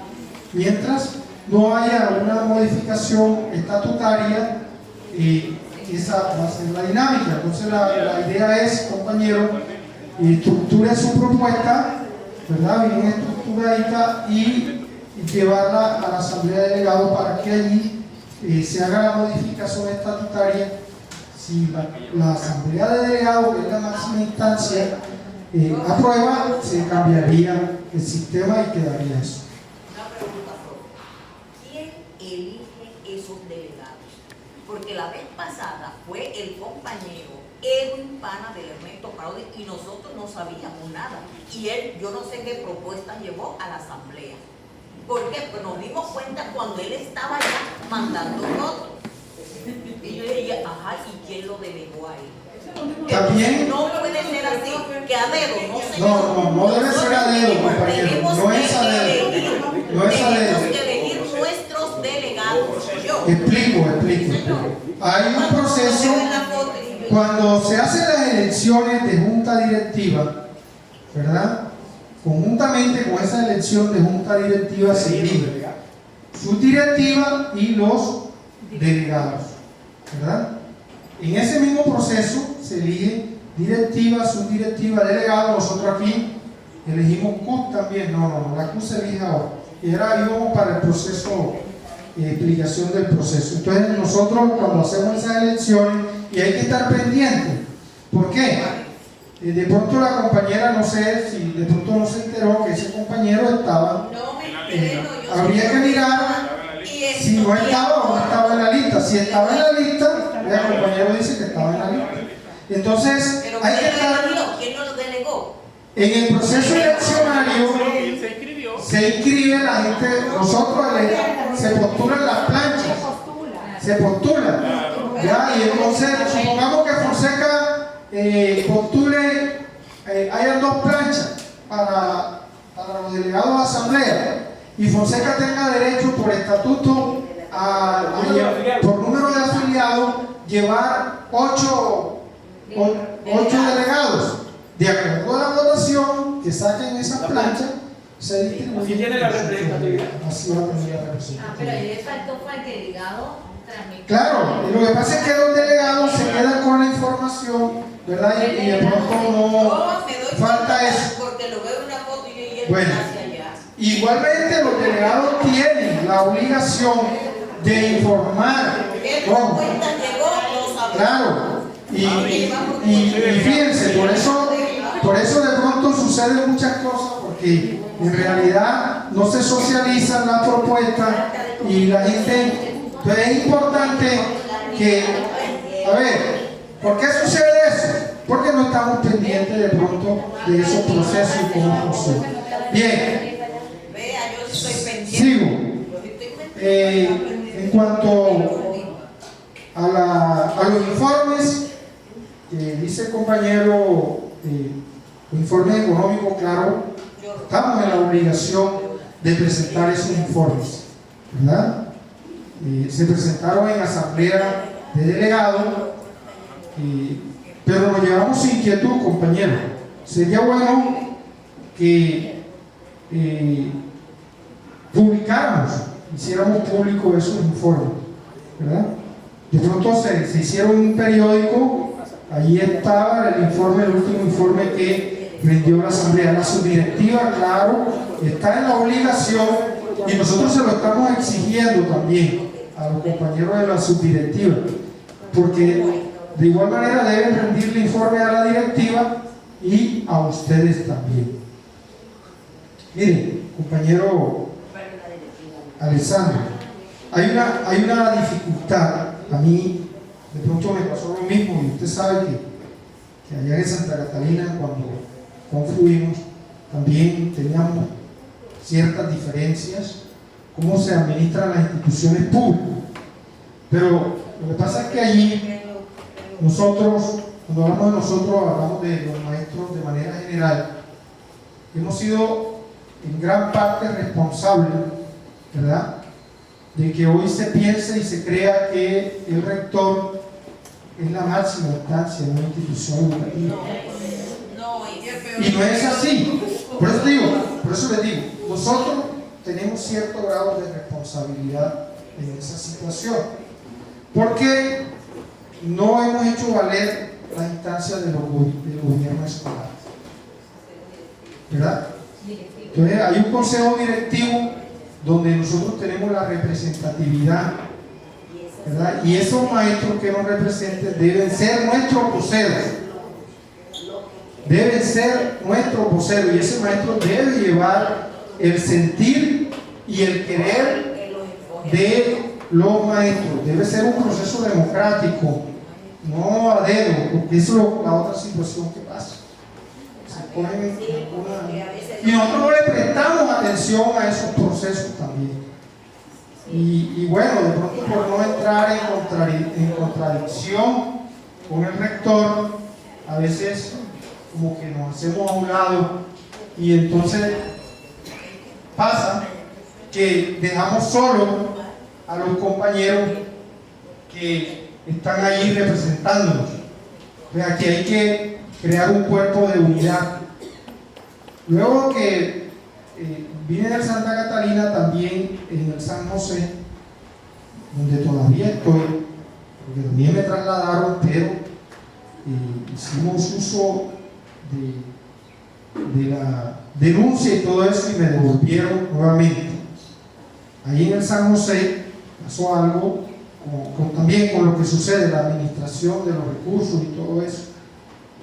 Mientras no haya una modificación estatutaria, esa va a ser la dinámica. Entonces la idea es, compañero, estructure su propuesta, ¿verdad? Bien estructuradita, y llevarla a la Asamblea de Delegados para que allí se haga la modificación estatutaria. Si la Asamblea de Delegados, que es la máxima instancia, aprueba, se cambiaría el sistema y quedaría eso. Una pregunta, profe. ¿Quién elige esos delegados? Porque la vez pasada fue el compañero Edwin Pana del Ernesto Parodi y nosotros no sabíamos nada. Y él, yo no sé qué propuesta llevó a la asamblea. ¿Por qué? Pues nos dimos cuenta cuando él estaba ya mandando votos. Y yo decía, ajá, ¿y quién lo delegó a él? También, no puede ser así, que a dedo, no sé. no debe ser a dedo, compañero, no es a dedo. No es a dedo. Tenemos que elegir nuestros delegados. Explico. Hay un proceso. Cuando se hacen las elecciones de junta directiva, ¿verdad? Conjuntamente con esa elección de junta directiva se elige su directiva y los delegados, ¿verdad? En ese mismo proceso se elige directiva, subdirectiva, delegado. Nosotros aquí elegimos CUT también, la CUT se elige ahora. Y ahora íbamos para el proceso, explicación del proceso. Entonces nosotros cuando hacemos esas elecciones, y hay que estar pendiente. ¿Por qué? De pronto la compañera, no sé si de pronto no se enteró que ese compañero estaba. Habría que mirar si no estaba o no estaba en la lista. Si estaba en la lista, el compañero dice que estaba en la lista. Entonces, hay que estar. ¿Quién no lo delegó? En el proceso eleccionario se inscribe la gente, nosotros se postulan las planchas. Se postulan. ¿Ya? Y entonces, supongamos que Fonseca postule, hayan 2 planchas para los delegados de la asamblea, y Fonseca tenga derecho por estatuto por número de afiliados llevar 8 delegados. De acuerdo a la votación que saquen esas planchas, se distribuye. Así tiene la representatividad. Así va a tener la representatividad. Pero ahí le faltó fue el delegado. Claro, y lo que pasa es que los delegados se quedan con la información, ¿verdad? Y de pronto no falta eso. Porque lo veo en una foto y él bueno, hacia allá. igualmente los delegados tienen la obligación de informar. Claro, y fíjense, por eso de pronto suceden muchas cosas, porque en realidad no se socializan las propuestas y la gente. Entonces es importante que, a ver, ¿por qué sucede eso? Porque no estamos pendientes de pronto de esos procesos y cómo funcionan. Bien, sigo. En cuanto a los informes, que dice el compañero informe económico, claro, estamos en la obligación de presentar esos informes, ¿verdad? Se presentaron en asamblea de delegados, pero nos llevamos inquietud, compañero. Sería bueno que publicáramos, hiciéramos público esos informes, ¿verdad? De pronto se hicieron un periódico, allí estaba el informe, el último informe que rindió la asamblea. La subdirectiva, claro, está en la obligación, y nosotros se lo estamos exigiendo también a los compañeros de la subdirectiva, porque de igual manera deben rendirle informe a la directiva y a ustedes también. Miren, compañero Alessandro, hay una dificultad. A mí de pronto me pasó lo mismo, y usted sabe que allá en Santa Catalina, cuando confluimos, también teníamos ciertas diferencias, cómo se administran las instituciones públicas. Pero lo que pasa es que allí nosotros, cuando hablamos de nosotros, hablamos de los maestros de manera general, hemos sido en gran parte responsables, ¿verdad?, de que hoy se piense y se crea que el rector es la máxima instancia de una institución educativa. Y no es así. Por eso les digo, nosotros tenemos cierto grado de responsabilidad en esa situación, porque no hemos hecho valer las instancias del gobierno escolar, ¿verdad? Entonces hay un consejo directivo donde nosotros tenemos la representatividad, ¿verdad? Y esos maestros que nos representen deben ser nuestros voceros. Deben ser nuestros voceros, y ese maestro debe llevar el sentir y el querer de los maestros. Debe ser un proceso democrático, no a dedo, porque eso es la otra situación que pasa. Y nosotros no le prestamos atención a esos procesos también. Y bueno, de pronto, por no entrar en contradicción con el rector, a veces como que nos hacemos a un lado, y entonces pasa que dejamos solo a los compañeros que están ahí representándonos. Pues aquí hay que crear un cuerpo de unidad. Luego que vine del Santa Catalina, también en el San José, donde todavía estoy, porque también me trasladaron, pero hicimos uso de la denuncia y todo eso, y me devolvieron nuevamente. Ahí en el San José pasó algo también con lo que sucede, la administración de los recursos y todo eso,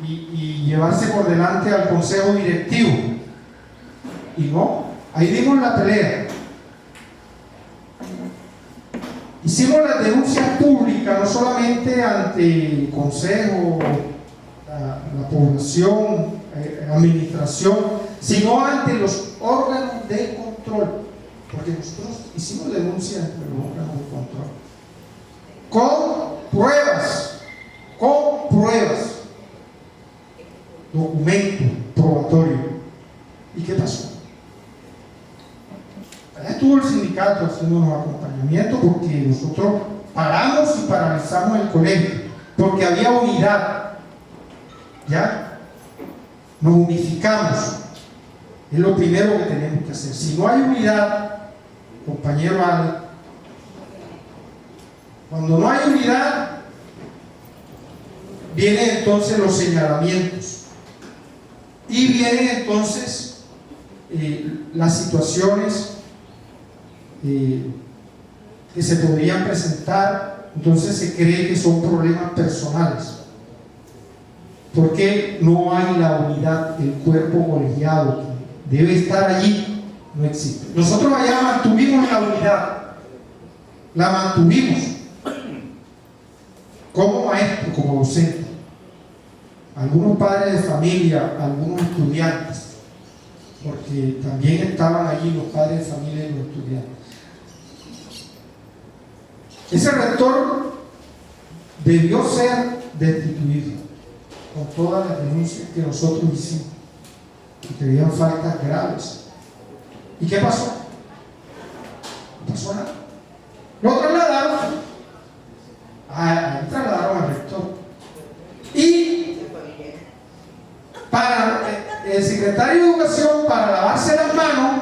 y llevarse por delante al consejo directivo. Y no, ahí dimos la pelea. Hicimos las denuncias públicas, no solamente ante el consejo, la población, administración, sino ante los órganos de control, porque nosotros hicimos denuncias entre los órganos de control con pruebas, documento probatorio. ¿Y qué pasó? Allá estuvo el sindicato haciéndonos acompañamiento, porque nosotros paramos y paralizamos el colegio, porque había unidad. ¿Ya? Nos unificamos. Es lo primero que tenemos que hacer. Si no hay unidad, compañero Ale, cuando no hay unidad, vienen entonces los señalamientos, y vienen entonces las situaciones que se podrían presentar. Entonces se cree que son problemas personales, porque no hay la unidad. El cuerpo colegiado que debe estar allí no existe. Nosotros allá mantuvimos la unidad, la mantuvimos como maestro, como docente, algunos padres de familia, algunos estudiantes, porque también estaban allí los padres de familia y los estudiantes. Ese rector debió ser destituido, con todas las denuncias que nosotros hicimos, que habían faltas graves. ¿Y qué pasó? No pasó nada. Lo trasladaron al rector. Y para el secretario de Educación, para lavarse las manos,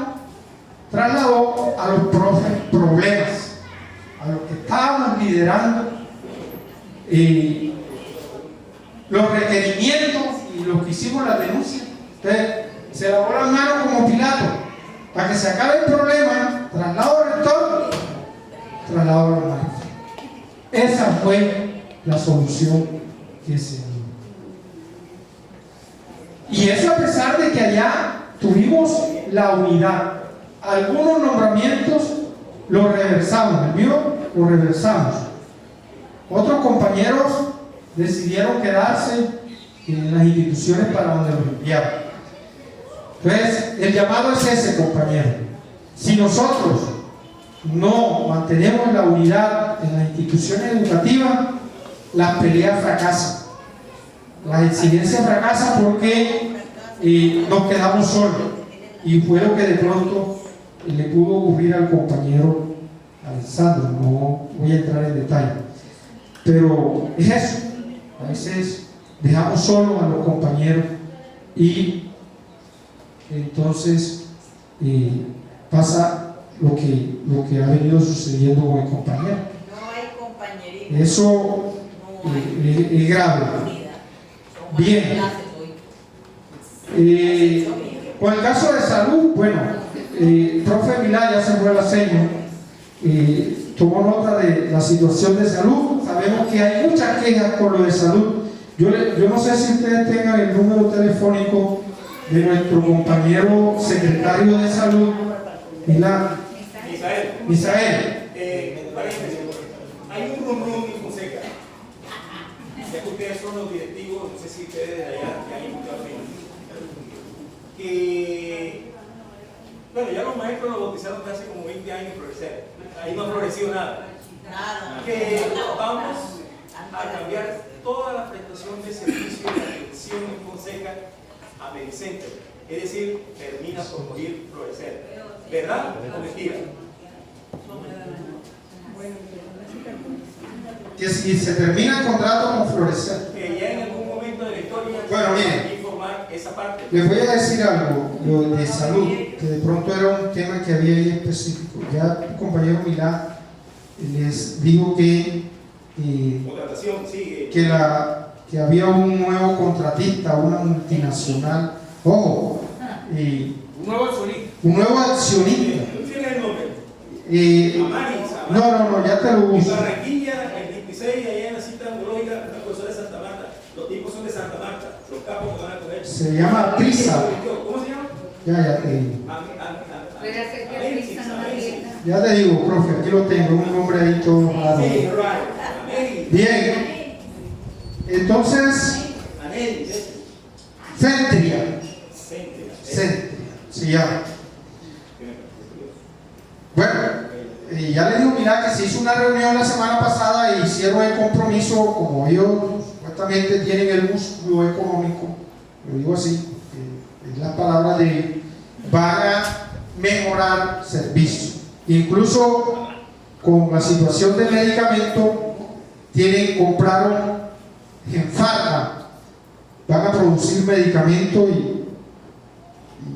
trasladó a los profes problemas, a los que estábamos liderando los requerimientos y los que hicimos las denuncias. Entonces, se lavó las manos como Pilato, para que se acabe el problema, traslado al rector, traslado a los maestros. Esa fue la solución que se dio. Y eso a pesar de que allá tuvimos la unidad. Algunos nombramientos los reversamos, el mío lo reversamos. Otros compañeros decidieron quedarse en las instituciones para donde los enviaron. Entonces, el llamado es ese, compañero. Si nosotros no mantenemos la unidad en las instituciones educativas, las peleas fracasan, las exigencias fracasan porque nos quedamos solos. Y fue lo que de pronto le pudo ocurrir al compañero Alessandro. No voy a entrar en detalle, pero es eso. A veces dejamos solos a los compañeros y entonces pasa lo que ha venido sucediendo con el compañero. No hay compañerismo. Eso es grave. Bien. Con el caso de salud, bueno, profe Milá ya se fue a la seña, tomó nota de la situación de salud. Sabemos que hay muchas quejas con lo de salud. Yo no sé si ustedes tengan el número telefónico de nuestro compañero secretario de salud, Milá. Misael. Hay un rum en Fonseca. Ya que ustedes son los directivos, no sé si ustedes de allá que han escuchado bien. Que, bueno, ya los maestros lo bautizaron hace como 20 años florecer. Ahí no ha florecido nada. Que vamos a cambiar toda la prestación de servicio de atención en Fonseca a Medicenter. Es decir, termina por morir florecer. ¿Verdad o mentira? Que si se termina el contrato con Florecer. Que ya en algún momento de la historia bueno, miren, informar esa parte. Les voy a decir algo, lo de salud, que de pronto era un tema que había ahí específico. Ya el compañero Milá les dijo que contratación, sigue. que había un nuevo contratista, una multinacional. Ojo, un nuevo accionista. Un nuevo accionista. ¿Tienes el nombre? No, ya te lo En uso. Barranquilla, el 26, allá en la cita oncológica, una profesora de Santa Marta. Los tipos son de Santa Marta, los capos que van a coger. Se llama Prisa. ¿Cómo se llama? Ya te digo. Ya te digo, profe, aquí lo tengo, un nombre ahí todo raro. Bien. Entonces, Centria se llama. Bueno, ya le digo, mira, que se hizo una reunión la semana pasada y hicieron el compromiso, como ellos supuestamente tienen el músculo económico, lo digo así, es la palabra de van a mejorar servicios. Incluso con la situación del medicamento, compraron en Farma, van a producir medicamento y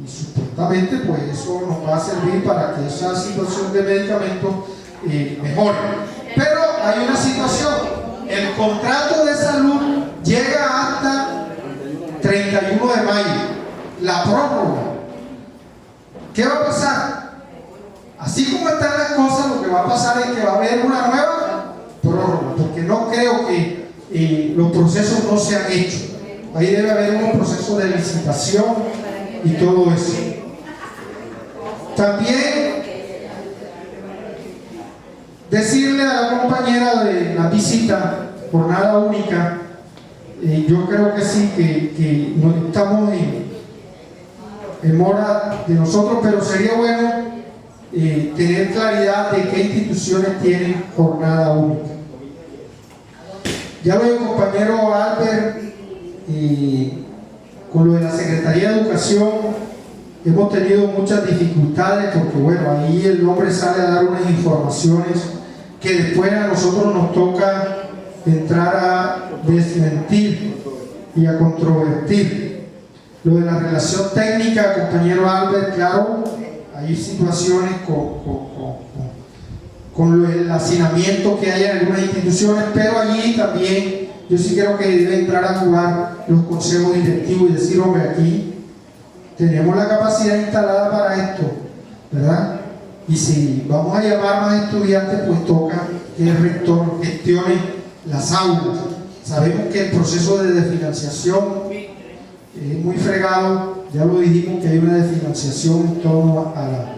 supuestamente pues eso nos va a servir para que esa situación de medicamento mejore. Pero hay una situación, el contrato de salud llega hasta 31 de mayo, la prórroga. ¿Qué va a pasar? Así como están las cosas, lo que va a pasar es que va a haber una nueva prórroga, porque no creo que los procesos no se han hecho. Ahí debe haber un proceso de licitación y todo eso. También decirle a la compañera de la visita, jornada única, yo creo que sí, que no estamos en mora de nosotros, pero sería bueno tener claridad de qué instituciones tienen jornada única. Ya lo dijo el compañero Albert, con lo de la Secretaría de Educación hemos tenido muchas dificultades porque bueno, ahí el hombre sale a dar unas informaciones que después a nosotros nos toca entrar a desmentir y a controvertir. Lo de la relación técnica, compañero Albert, claro, hay situaciones con el hacinamiento que hay en algunas instituciones, pero allí también yo sí creo que debe entrar a jugar los consejos directivos y decir, hombre, aquí tenemos la capacidad instalada para esto, ¿verdad? Y si vamos a llamar más estudiantes, pues toca que el rector gestione las aulas. Sabemos que el proceso de desfinanciación es muy fregado, ya lo dijimos que hay una desfinanciación en torno a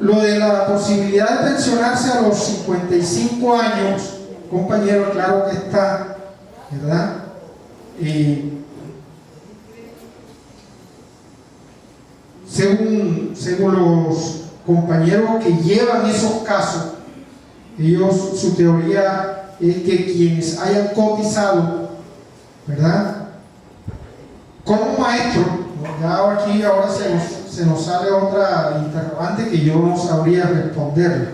lo de la posibilidad de pensionarse a los 55 años, compañero, claro que está, ¿verdad? Según los compañeros que llevan esos casos, ellos, su teoría es que quienes hayan cotizado, ¿verdad? Como maestro, ya aquí ahora se nos sale otra interrogante que yo no sabría responderle.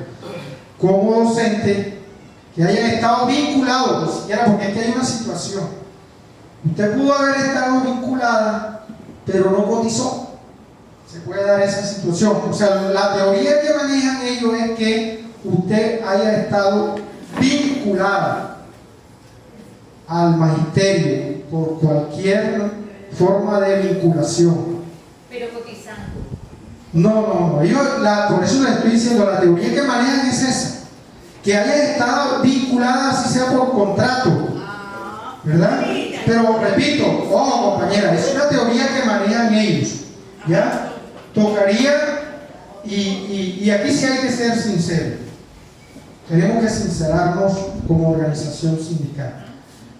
Como docente, que hayan estado vinculados, ni siquiera porque es que hay una situación. Usted pudo haber estado vinculada, pero no cotizó. Se puede dar esa situación. O sea, la teoría que manejan ellos es que usted haya estado vinculada al magisterio por cualquier forma de vinculación. Pero cotizando. No. Por eso les estoy diciendo, la teoría que manejan es esa. Que haya estado vinculada, así sea por contrato. ¿Verdad? Pero repito, ojo compañera, es una teoría que manejan ellos. ¿Ya? Tocaría, y aquí sí hay que ser sinceros. Tenemos que sincerarnos como organización sindical.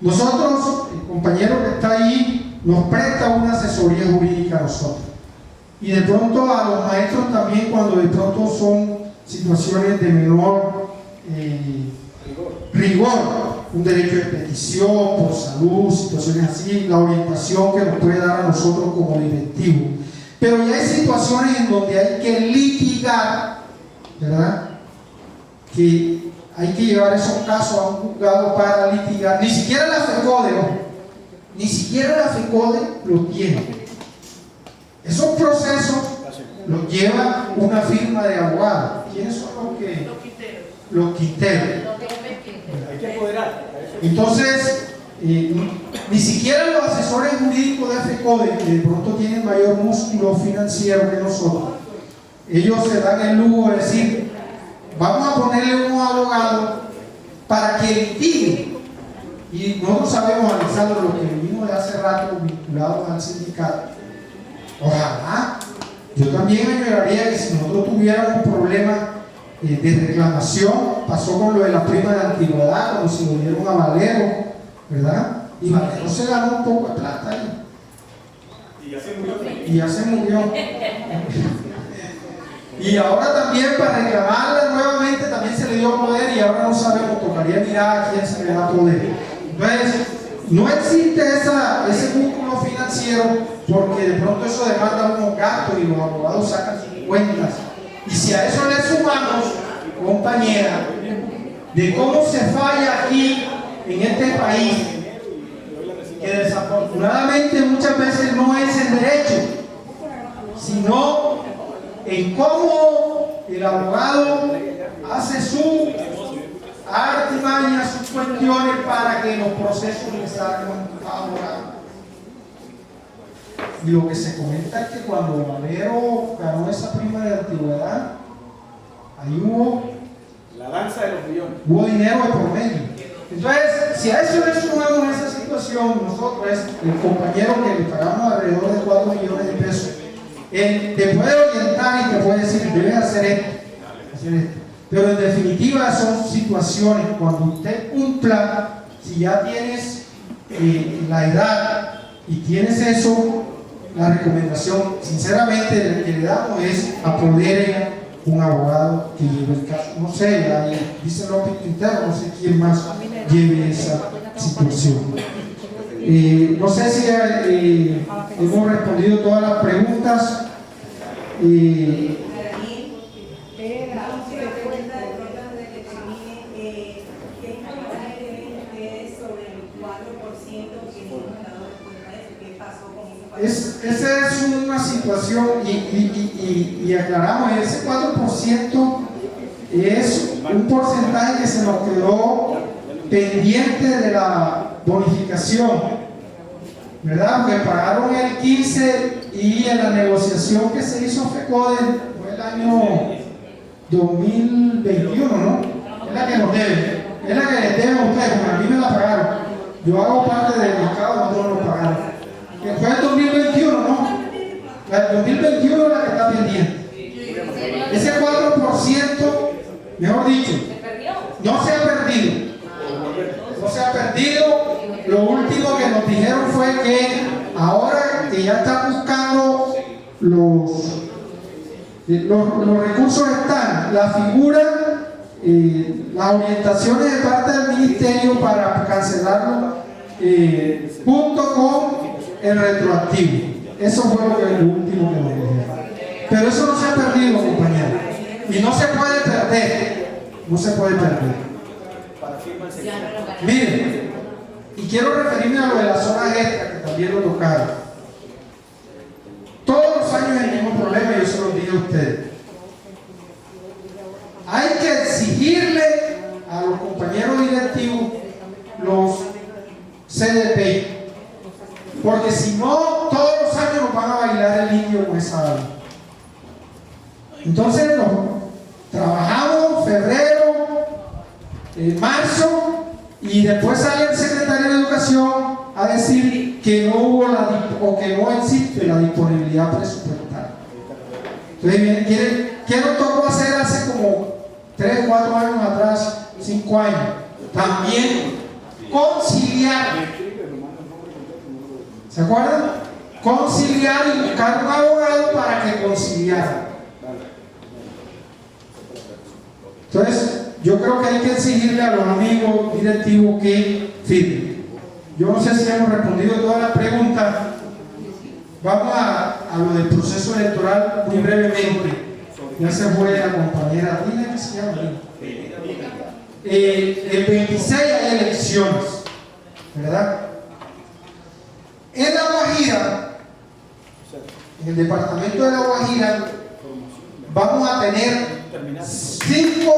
Nosotros, el compañero que está ahí, nos presta una asesoría jurídica a nosotros. Y de pronto a los maestros también, cuando de pronto son situaciones de menor rigor, un derecho de petición por salud, situaciones así, la orientación que nos puede dar a nosotros como directivos. Pero ya hay situaciones en donde hay que litigar, ¿verdad? Que hay que llevar esos casos a un juzgado para litigar. Ni siquiera la FECODE, ¿no? Ni siquiera la FECODE lo tiene. Esos procesos los lleva una firma de abogados. ¿Quiénes son los que? Los quiteros. Hay que apoderar. Entonces, ni siquiera los asesores jurídicos de FECODE, que de pronto tienen mayor músculo financiero que nosotros, ellos se dan el lujo de decir, vamos a ponerle un abogado para que litigue. Y nosotros sabemos, Alessandro, lo que vimos de hace rato vinculados al sindicato. Ojalá, yo también añoraría que si nosotros tuviéramos un problema de reclamación, pasó con lo de la prima de antigüedad, cuando se lo dieron a Valero, ¿verdad? Y Valero se ganó un poco de plata ahí. Y ya se murió. Y ahora también para reclamarla nuevamente también se le dio poder y ahora no sabemos, tocaría mirar a quién se le da poder. Entonces, no existe ese músculo financiero porque de pronto eso demanda unos gastos y los abogados sacan sus cuentas. Y si a eso le sumamos, compañera, de cómo se falla aquí en este país, que desafortunadamente muchas veces no es el derecho, sino en cómo el abogado hace su artimaña, sus cuestiones para que los procesos le salgan favorables. Y lo que se comenta es que cuando Valero ganó esa prima de antigüedad, ahí hubo la danza de los millones. Hubo dinero de por medio. Entonces, si a eso le sumamos esa situación, nosotros, el compañero que le pagamos alrededor de 4 millones de pesos, te puede orientar y te puede decir, debes hacer esto. Pero en definitiva son situaciones, cuando usted cumpla, si ya tienes la edad y tienes eso, la recomendación, sinceramente, que le damos es apoderen un abogado que lleve el caso. No sé, ahí dice López Quintero, no sé quién más lleve esa situación. No sé si hemos respondido todas las preguntas. Esa es una situación y aclaramos, ese 4% es un porcentaje que se nos quedó pendiente de la bonificación, ¿verdad? Porque pagaron el 15 y en la negociación que se hizo FECODE fue el año 2021, ¿no? Es la que nos debe, es la que les deben a ustedes, porque a mí me la pagaron. Yo hago parte del mercado, no todos lo pagaron. Que fue el 2021, ¿no? El 2021 es la que está pendiente. Ese 4%, mejor dicho, no se ha perdido. No se ha perdido. Lo último que nos dijeron fue que ahora que ya están buscando los recursos están, la figura, las orientaciones de parte del ministerio para cancelarlo junto con el retroactivo. Eso fue lo último que nos dijeron. Pero eso no se ha perdido, compañeros. Y no se puede perder. No se puede perder. Miren, y quiero referirme a lo de la zona extra, que también lo tocaron. Todos los años hay el mismo problema, y yo se lo dije a ustedes. Hay que exigirle a los compañeros directivos los CDP, porque si no, todos los años nos van a bailar el indio con esa alma. Entonces, trabajamos febrero, marzo, y después sale el secretario de Educación a decir que no hubo o que no existe la disponibilidad presupuestaria. Entonces, ¿qué nos tocó hacer hace como 3, 4 años atrás, 5 años? También conciliar. ¿Se acuerdan? Conciliar y buscar un abogado para que conciliara. Entonces, yo creo que hay que exigirle a los amigos directivos que firmen. Yo no sé si hemos respondido todas las preguntas. Vamos a lo del proceso electoral muy brevemente. Ya se fue la compañera Tina, ¿qué se llama? El 26 hay elecciones, ¿verdad? En La Guajira, en el departamento de La Guajira, vamos a tener 5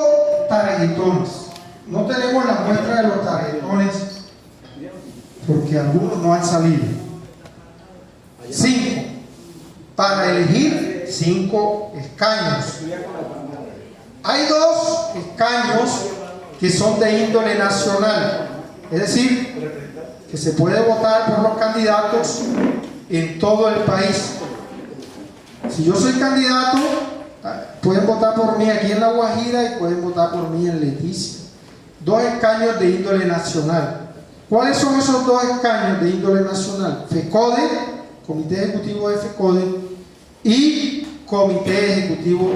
tarjetones. No tenemos la muestra de los tarjetones porque algunos no han salido. 5 para elegir 5 escaños. Hay 2 escaños que son de índole nacional, es decir, que se puede votar por los candidatos en todo el país. Si yo soy candidato, pueden votar por mí aquí en La Guajira y pueden votar por mí en Leticia. 2 escaños de índole nacional. ¿Cuáles son esos 2 escaños de índole nacional? FECODE, Comité Ejecutivo de FECODE, y Comité Ejecutivo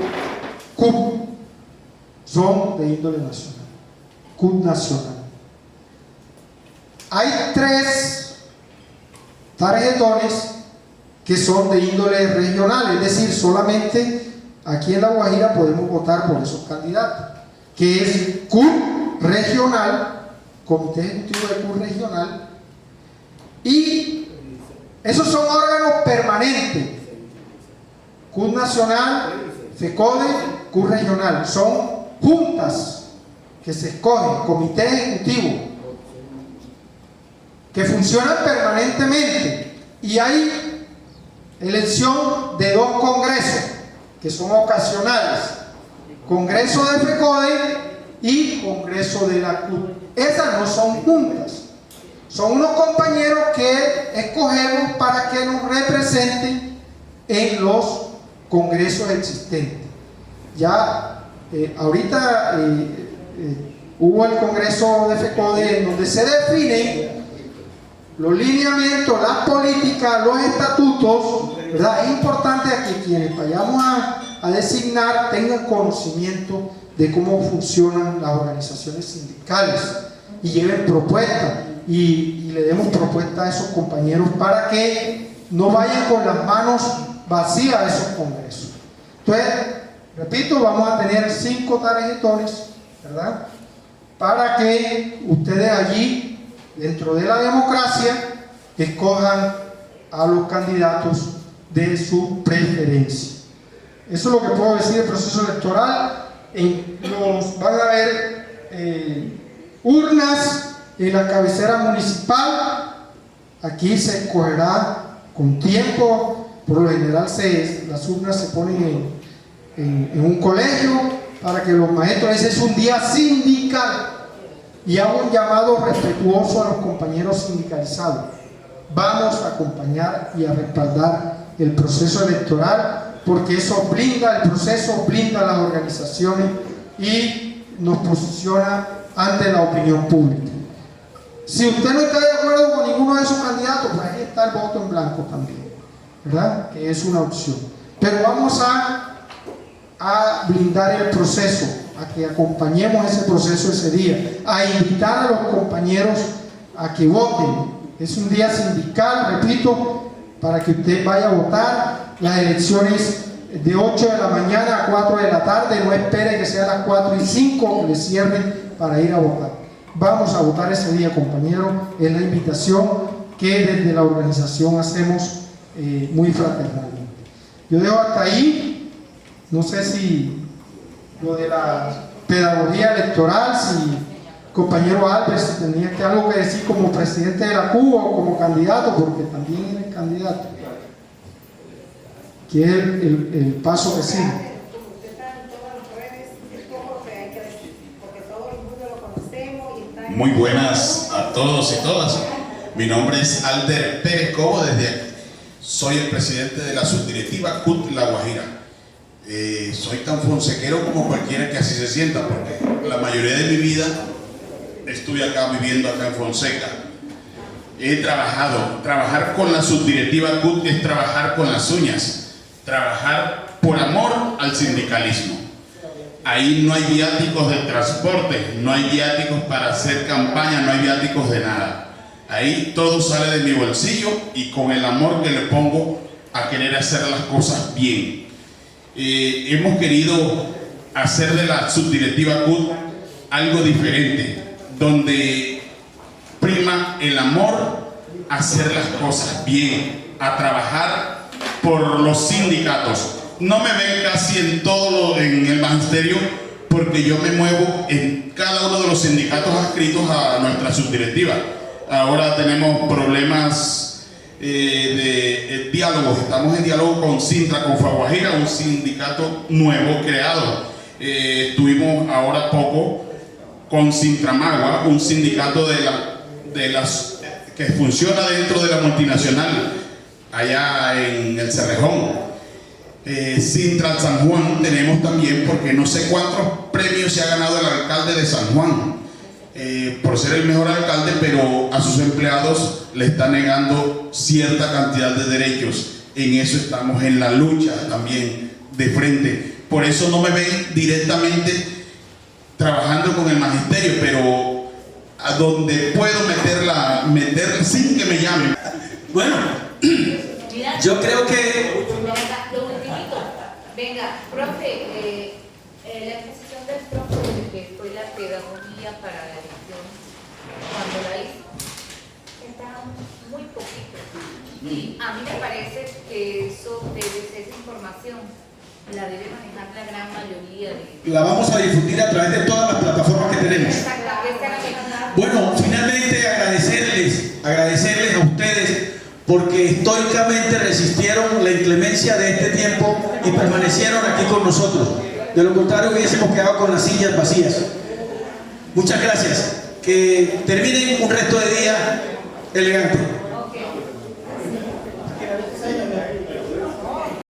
CUP, son de índole nacional. CUP nacional. Hay 3 tarjetones que son de índole regional, es decir, solamente aquí en La Guajira podemos votar por esos candidatos, que es CUP regional, Comité Ejecutivo de CUP regional, y esos son órganos permanentes. CUP nacional, FECODE, CUP regional, son juntas que se escogen, comité ejecutivo, que funcionan permanentemente, y hay elección de 2 congresos que son ocasionales: congreso de FECODE y congreso de la CUP. Esas no son juntas, son unos compañeros que escogemos para que nos representen en los congresos existentes. Ya ahorita hubo el congreso de FECODE en donde se definen los lineamientos, las políticas, los estatutos, ¿verdad? Es importante que quienes vayamos a designar tengan conocimiento de cómo funcionan las organizaciones sindicales, y lleven propuestas y le demos propuestas a esos compañeros para que no vayan con las manos vacías a esos congresos. Entonces, repito, vamos a tener 5 tarjetones, ¿verdad? Para que ustedes allí, dentro de la democracia, escojan a los candidatos de su preferencia. Eso es lo que puedo decir del proceso electoral. Van a haber urnas en la cabecera municipal. Aquí se escogerá con tiempo. Por lo general las urnas se ponen en un colegio para que los maestros, ese es un día sindical, y hago un llamado respetuoso a los compañeros sindicalizados. Vamos a acompañar y a respaldar el proceso electoral, porque eso blinda el proceso, blinda las organizaciones y nos posiciona ante la opinión pública. Si usted no está de acuerdo con ninguno de esos candidatos, pues ahí está el voto en blanco también, ¿verdad? Que es una opción. Pero vamos a blindar el proceso, a que acompañemos ese proceso ese día, a invitar a los compañeros a que voten. Es un día sindical, repito, para que usted vaya a votar. Las elecciones de 8 de la mañana a 4 de la tarde, no espere que sea a las 4:05 que le cierren para ir a votar. Vamos a votar ese día, compañeros. Es la invitación que desde la organización hacemos muy fraternalmente. Yo dejo hasta ahí. No sé si lo de la pedagogía electoral, si compañero Álvarez si tenía algo que decir como presidente de la Cuba o como candidato, porque también es candidato, que es el paso que sigue. Muy buenas a todos y todas. Mi nombre es Alder Pérez Cobo, soy el presidente de la subdirectiva CUT La Guajira. Soy tan fonsequero como cualquiera que así se sienta, porque la mayoría de mi vida estuve acá, viviendo acá en Fonseca. He trabajar con la subdirectiva CUT es trabajar con las uñas, trabajar por amor al sindicalismo. Ahí no hay viáticos de transporte, no hay viáticos para hacer campaña, no hay viáticos de nada. Ahí todo sale de mi bolsillo y con el amor que le pongo a querer hacer las cosas bien. Hemos querido hacer de la subdirectiva CUT algo diferente, donde prima el amor a hacer las cosas bien, a trabajar por los sindicatos. No me ven casi en en el magisterio, porque yo me muevo en cada uno de los sindicatos adscritos a nuestra subdirectiva. Ahora tenemos problemas de diálogo, estamos en diálogo con Sintra, con Faguajira, un sindicato nuevo creado. Estuvimos ahora poco con Sintramagua, un sindicato que funciona dentro de la multinacional, allá en el Cerrejón. Sintra San Juan tenemos también, porque no sé cuántos premios se ha ganado el alcalde de San Juan por ser el mejor alcalde, pero a sus empleados le está negando cierta cantidad de derechos. En eso estamos en la lucha también de frente. Por eso no me ven directamente trabajando con el magisterio, pero a donde puedo meter sin que me llamen. Bueno, yo creo que... Venga, profe, la exposición del profe de que fue la pedagogía para la elección, cuando la hizo, está muy poquito. Y a mí me parece que eso esa información la debe manejar la gran mayoría de... La vamos a difundir a través de todas las plataformas que tenemos. Bueno, finalmente agradecerles a ustedes, porque estoicamente resistieron la inclemencia de este tiempo y permanecieron aquí con nosotros. De lo contrario hubiésemos quedado con las sillas vacías. Muchas gracias. Que terminen un resto de día elegante.